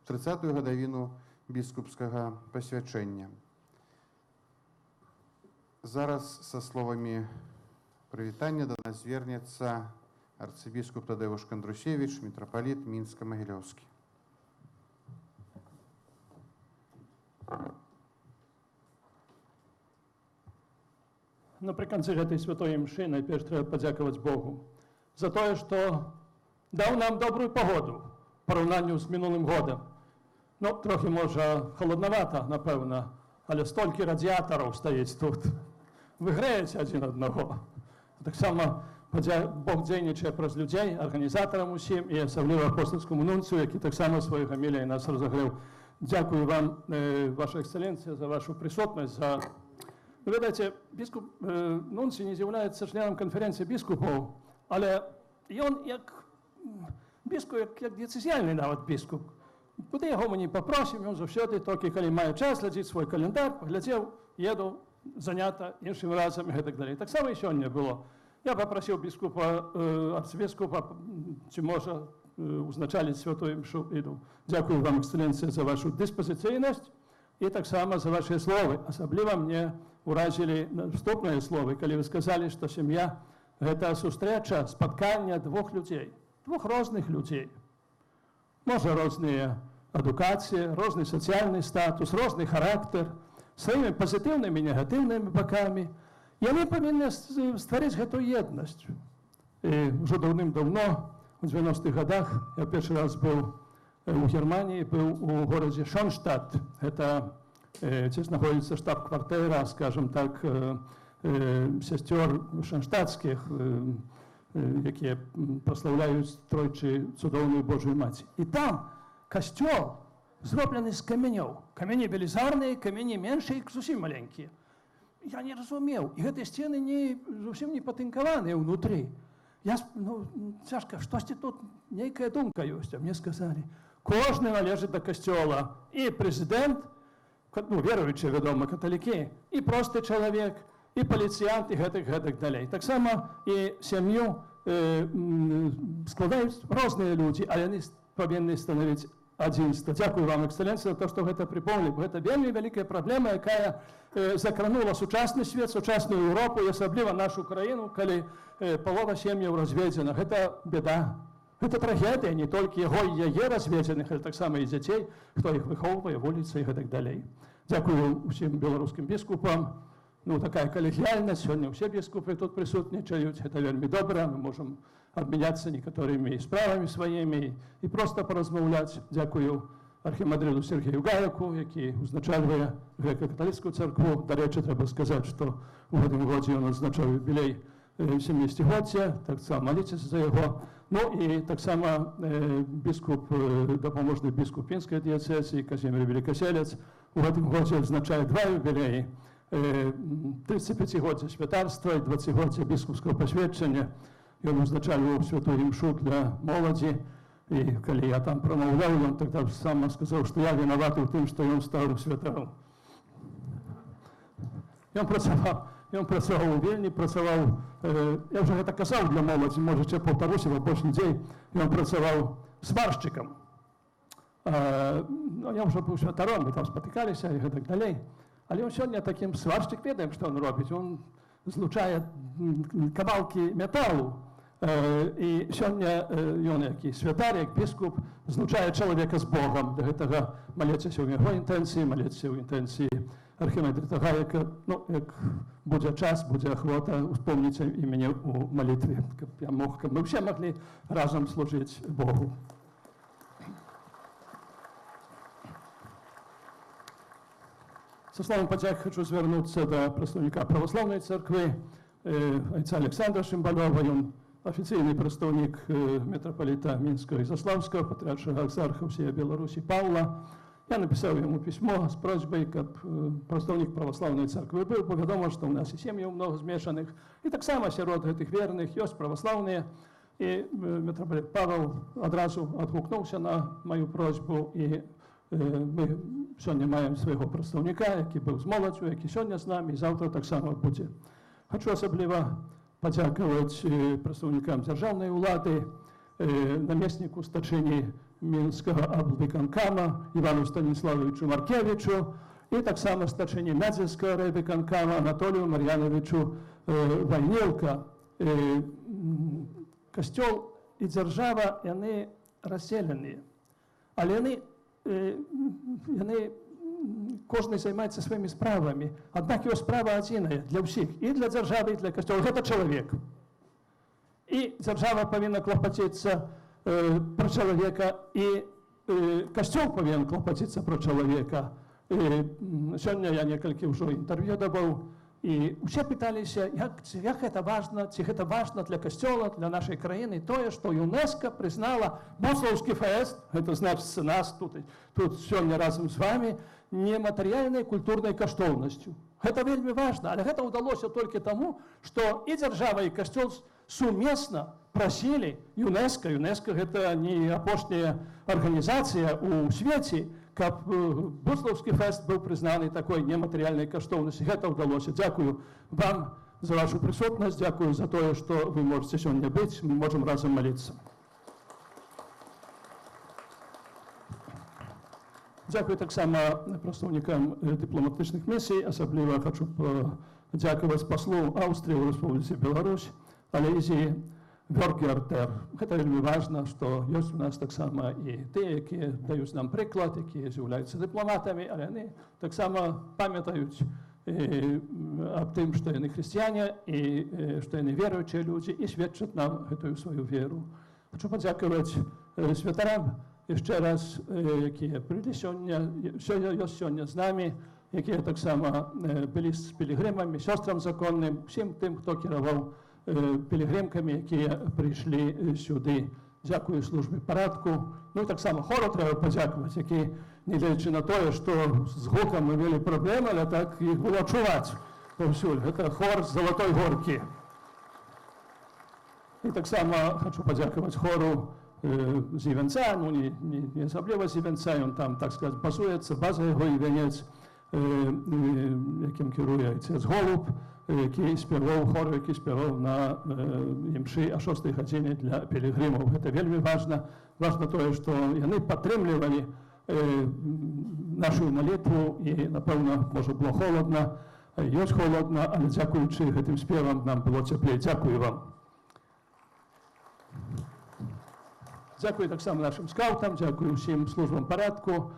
P: 30-ю гадавіну біскупскага пасвячэння. Зараз са словамі прывітання да нас звернецца арцыбіскуп Тадеуш Кандрусевіч, мітрапаліт Мінска-Магілёўскі.
F: Напрыканцы гэтай святой імшы найперш трэба падзякаваць Богу за тое, што даў нам добрую погоду в параўнанні з мінулым годам. Ну, трохі, можа, халаднавата, напэўна, але столькі радыятараў стаіць тут. Вы грэеце адзін аднаго. Таксама Бог дзейнічае праз людзей, арганізатарам усім і асабліва апостальскаму нунцыю, які таксама сваёй гаміліяй нас разагрэў. Дзякую вам, ваша эксцэленцыя, за вашу прысутнасць, за... Вы ведаеце, біскуп нунцый не з'яўляецца членам канферэнцыі біскупаў, але ён як біскуп, як дыяцэзіяльны нават біскуп. Куды яго мы не папросім, ён заўсёды, толькі калі мае час, глядзіць свой календар, паглядзеў, еду, занята іншым разам і гэтак далей. Таксама і сёння было. Я папрасіў біскупа, арцыбіскупа, ці можа узначаліць святую імшу, іду. Дзякую вам, эксцэленцыя, за вашу дыспазіцыйнасць і таксама за вашыя словы. Асабліва мне уразілі наступныя словы, калі вы сказалі, што сям'я – гэта сустрэча, спаткання двух людзей, двух розных людзей. Можа, розныя адукацыі, розны сацыяльны статус, розны характар, сваімі пазітыўнымі і негатыўнымі бакамі. Яны павінны стварыць гэтую еднасць. І ўжо даўным-даўно, у 90-х гадах, я першы раз быў у Германіі, быў у горадзе Шонштадт. Гэта дзе знаходзіцца штаб-кватэра, скажем так, сясцёр шонштадтскіх, якія праслаўляюць тройчы цудоўную Божую Маці. І там касцёл зроблены з камянёў. Камяні велізарныя, камяні меншыя, зусім маленькія. Я не разумеў. І гэтыя сцены зусім не патынкаваныя ўнутры. Цяжка, штосьці тут нейкая думка ёсць. А мне сказалі, кожны належыць да касцёла. І прэзідэнт, веруючыя, вядома, каталікі, і просты чалавек, і паліцыянт, і гэтак далей. Таксама і сям'ю складаюць розныя людзі, а яны павінны становіць адзінства. Дзякую вам, эксцэленцыя, за то, што гэта прыпомнілі. Гэта вельмі вялікая праблема, якая закранула сучасны свет, сучасную Еўропу і асабліва нашу краіну, калі палова сем'яў разведзена. Гэта беда. Гэта трагедыя не толькі яго і яе разведзеных, але таксама і дзяцей, хто іх выхоўвае, вуліцы і гэтак далей. Дзякую ўсім беларускім біскупам. Такая калегіяльнасць, сёння ўсе біскупы тут прысутнічаюць. Гэта вельмі добра, мы можам абмяняцца некаторымі справамі сваімі і проста паразмаўляць. Дзякую архімандрыту Сергею Гаяку, які узначальвае грэка-каталіцкую царкву. Дарэчы, трэба сказаць, што ў гэтым годзе ён адзначаў юбілей 70-годдзя, таксама маліцеся за яго. І таксама біскуп, дапаможны біскуп пінскай дыяцэзіі Казімір Велікаселец у гэтым годзе адзначае два юбілеі. 35-годдзя святарства і 20-годдзя біскупскага пасведчання. Ён узначальваў святую імшу для моладзі. І калі я там прамаўляў, ён тогда сам сказаў, што я вінаваты ў тым, што ён стаў святаром. Ён працаваў у Вільні, я ўжо гэта казаў для моладзі, можа, ще паўтаруся, бо больш людзей. Ён працаваў сваршчыкам. Я ўжо быў святаром, мы там спатыкаліся і гэтак далей. Але ён сёння такім сваршчык, ведаем, што ён робіць. Ён злучае кавалкі металу І сёння ён, як і святар, як біскуп, злучае чалавека з Богам. Для гэтага маліцеся ў яго інтэнцыі, маліцеся ў інтэнцыі архімандрыта Гаіка. Ну, як будзе час, будзе ахвота, успомніце і мяне ў малітве, каб мы ўсе маглі разам служыць Богу. Со словом подяки хочу звернуться до представника православной церкви, отца Александра Шимбалова. Он официальный представник митрополита Минского и Заславского, патриарха Аксарха всей Беларуси Павла. Я написал ему письмо с просьбой, как представник православной церкви был, поведомо, что у нас и семьи много смешанных. И так само сирот этих верных есть православные. И митрополит Павел одразу отгукнулся на мою просьбу, и ми сьогодні маємо свого представника, який був з молоддю, який сьогодні з нами, і завтра так само буде. Хочу особливо подякувати представникам державної влади, наміснику стачині Мінського облвиконкама Івану Станіславовичу Маркевичу, і так само стачині Медзельського райвиконкама Анатолію Мар'яновичу Вайнілка. Костюл і держава, вони розділені, але кожен займається своїми справами. Однак його справа одна для всіх, і для держави, і для костюла. Це чоловік. І держава повинна клопотитися про чоловіка, і костюл повинен клопотитися про чоловіка. Сьогодні я кілька вже інтерв'ю давав, і всі питалися, як це важно, чи це важно для костюла, для нашої країни, то, що ЮНЕСКО признала Мословський фест, це значить нас тут сьогодні разом з вами, нематеріальною культурною коштовністю. Це вельми важно, але це вдалося тільки тому, що і держава, і костюл сумісно просили ЮНЕСКО. ЮНЕСКО – це не опошня організація у світі, каб Бусловський фест був признаний такою нематеріальною коштовністю. Це вдалося. Дякую вам за вашу присутність, дякую за те, що ви можете сьогодні бути, ми можемо разом молитися. Дякую так само представникам дипломатичних місій, особливо хочу подякувати послу Австрії у Республіці Білорусь, Алезії Бергертер. Це вельми важливо, що є у нас так само і ті, які дають нам приклад, які з'являються дипломатами, але вони так само пам'ятають об тим, що вони християни, і що вони віруючі люди, і свідчать нам цю свою віру. Хочу подякувати святарам ще раз, які прийшли сьогодні з нами, які так само були з пілігримами, сестрам законним, всім тим, хто керував пілігримками, які прийшли сюди. Дякую службі порядку. Ну і так само хору треба подякувати, які, не глядячи на те, що з гуком ми мали проблеми, але так їх було чувати повсюди. Це хор з Золотої Горки. І так само хочу подякувати хору з Івенця, ну не особливо з Івенця, він там, так сказати, базується, база його Івенець, яким керує отець Голуб, який співав, хор, який співав на імші о 6 годині для пілігримів. Це вельми важно. Важно те, що вони підтримували нашу молитву, і, напевно, може було холодно, є холодно, але дякуючи цим співам нам було тепліше. Дякую вам. Дякую так само нашим скаутам, дякую всім службам порядку,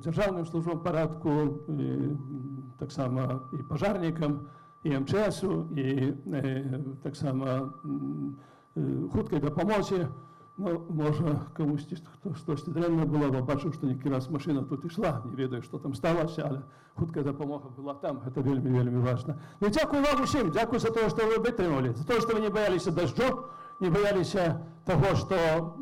F: державним службам порядку, так само і пожарникам, і МЧСу, і так само хуткій допомозі. Ну, може, комусь хтось древно було, бо бачив, що ніякий раз машина тут йшла, не ведаю, що там сталося, але хутка допомога була там, це вельми важливо. Ну, дякую вам усім, дякую за те, що ви витримали, за те, що ви не боялися дождю, не боялися того, що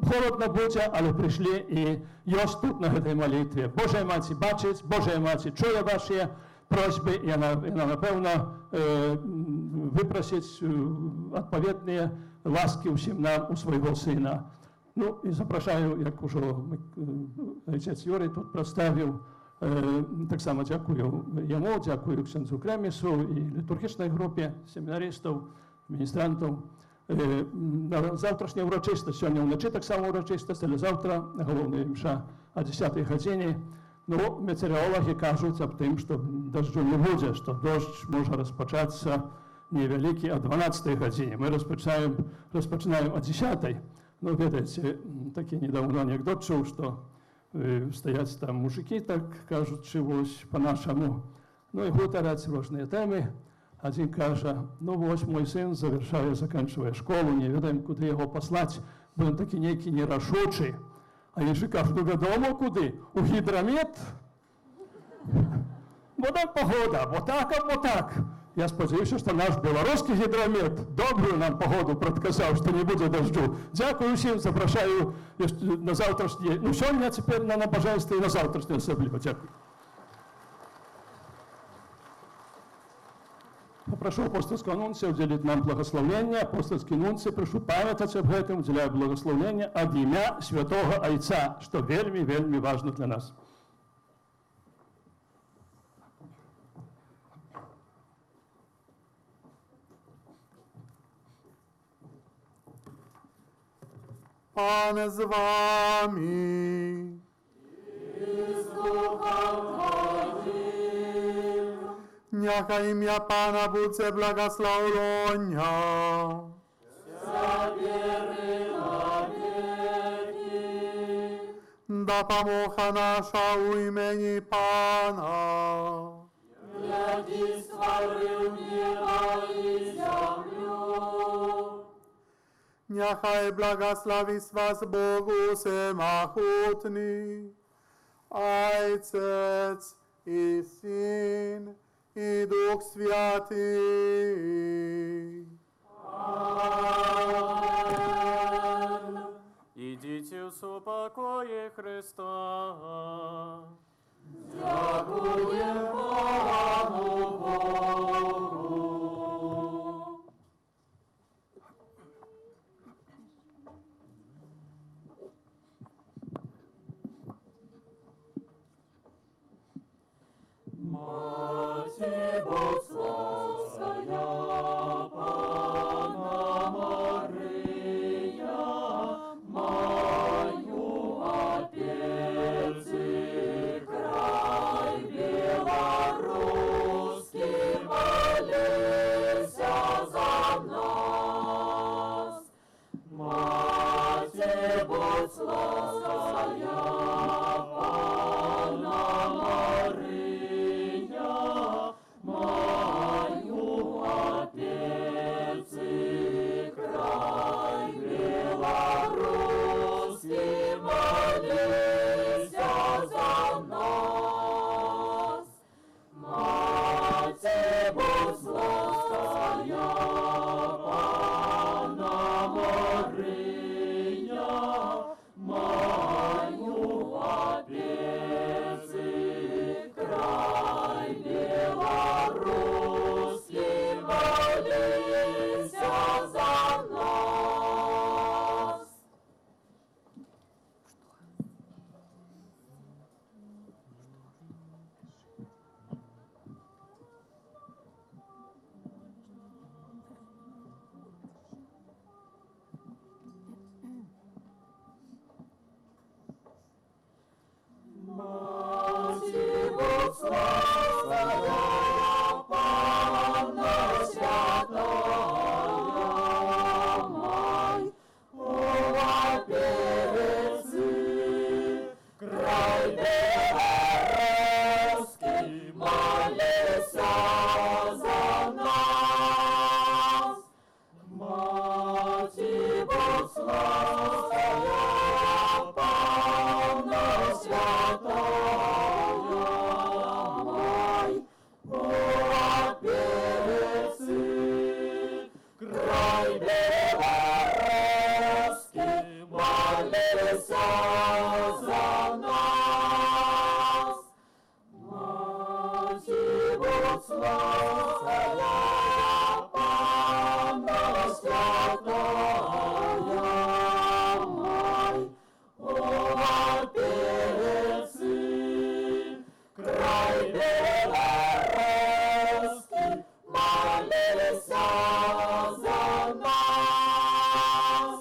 F: холодно буде, але прийшли і є тут на цій молитві. Божа Маті бачить, Божа Маті чує ваші просьби, і вона, напевно, випросить відповідні ласки всім нам у свого Сина. Ну, і запрошую, як уже отець Юрій тут представив, так само дякую йому, дякую ксензу Кремісу і літургічній групі семінаристів, міністрантів. На завтрашнє урочистість, сьогодні вночі так само урочистість, але завтра головна імша о 10 годині. Ну, метеорологи кажуть об тим, що дождю не буде, що дощ може розпочатися невеликий о 12 године. Мы розпочинаем о 10. Ну, видите, такий недавно анекдот чув, що стоять там мужики, так кажуть, чогось по-нашому. Ну і говорять різні теми. Один каже, ну ось мой син закінчує школу, не знаємо, куди його послати, бо він такий некий нерішучий. А інші кажуть, ну відомо куди? У гідромет? Бо так погода, бо так або так. Я сподіваюся, що наш білоруський гідромет добру нам погоду предказав, що не буде дождю. Дякую всім, запрошую на завтрашнє, ну сьогодні, а тепер на набоженство і на завтрашнє особливо. Дякую. Попрошу апостольского нунция уделить нам благословение. Апостольский нунций, прошу памятать об этом, уделяю благословение от имя Святого Отца, что вельми важно для нас.
E: Пане з вами. Нехай ім'я Пана буде благословення. Допомога наша у імені Пана.
H: Який створив небо і землю.
E: Нехай благословить вас Бог Всемогутний, Отець і Син, і Дух Святий.
H: Аминь.
J: Идите в супокое Христа.
H: Дякуємо Пану Богу. Маті Богословська, Панна Мария, мою опеці край белорусский, молися за нас. Маті Богословська, Панна Мария, мою опеці край белорусский, молися за нас. Маті Богословська, Панна Мария, мою опеці край белорусский, молися за нас. Маті Богословська, Панна святая, май, у опеці край белорусский, молися за нас. Маті Богословська, Панна святая, май, у опеці край белорусский, молися за нас. Маті Богословська, Панна святая, май, у опеці край белорусский, молися за нас.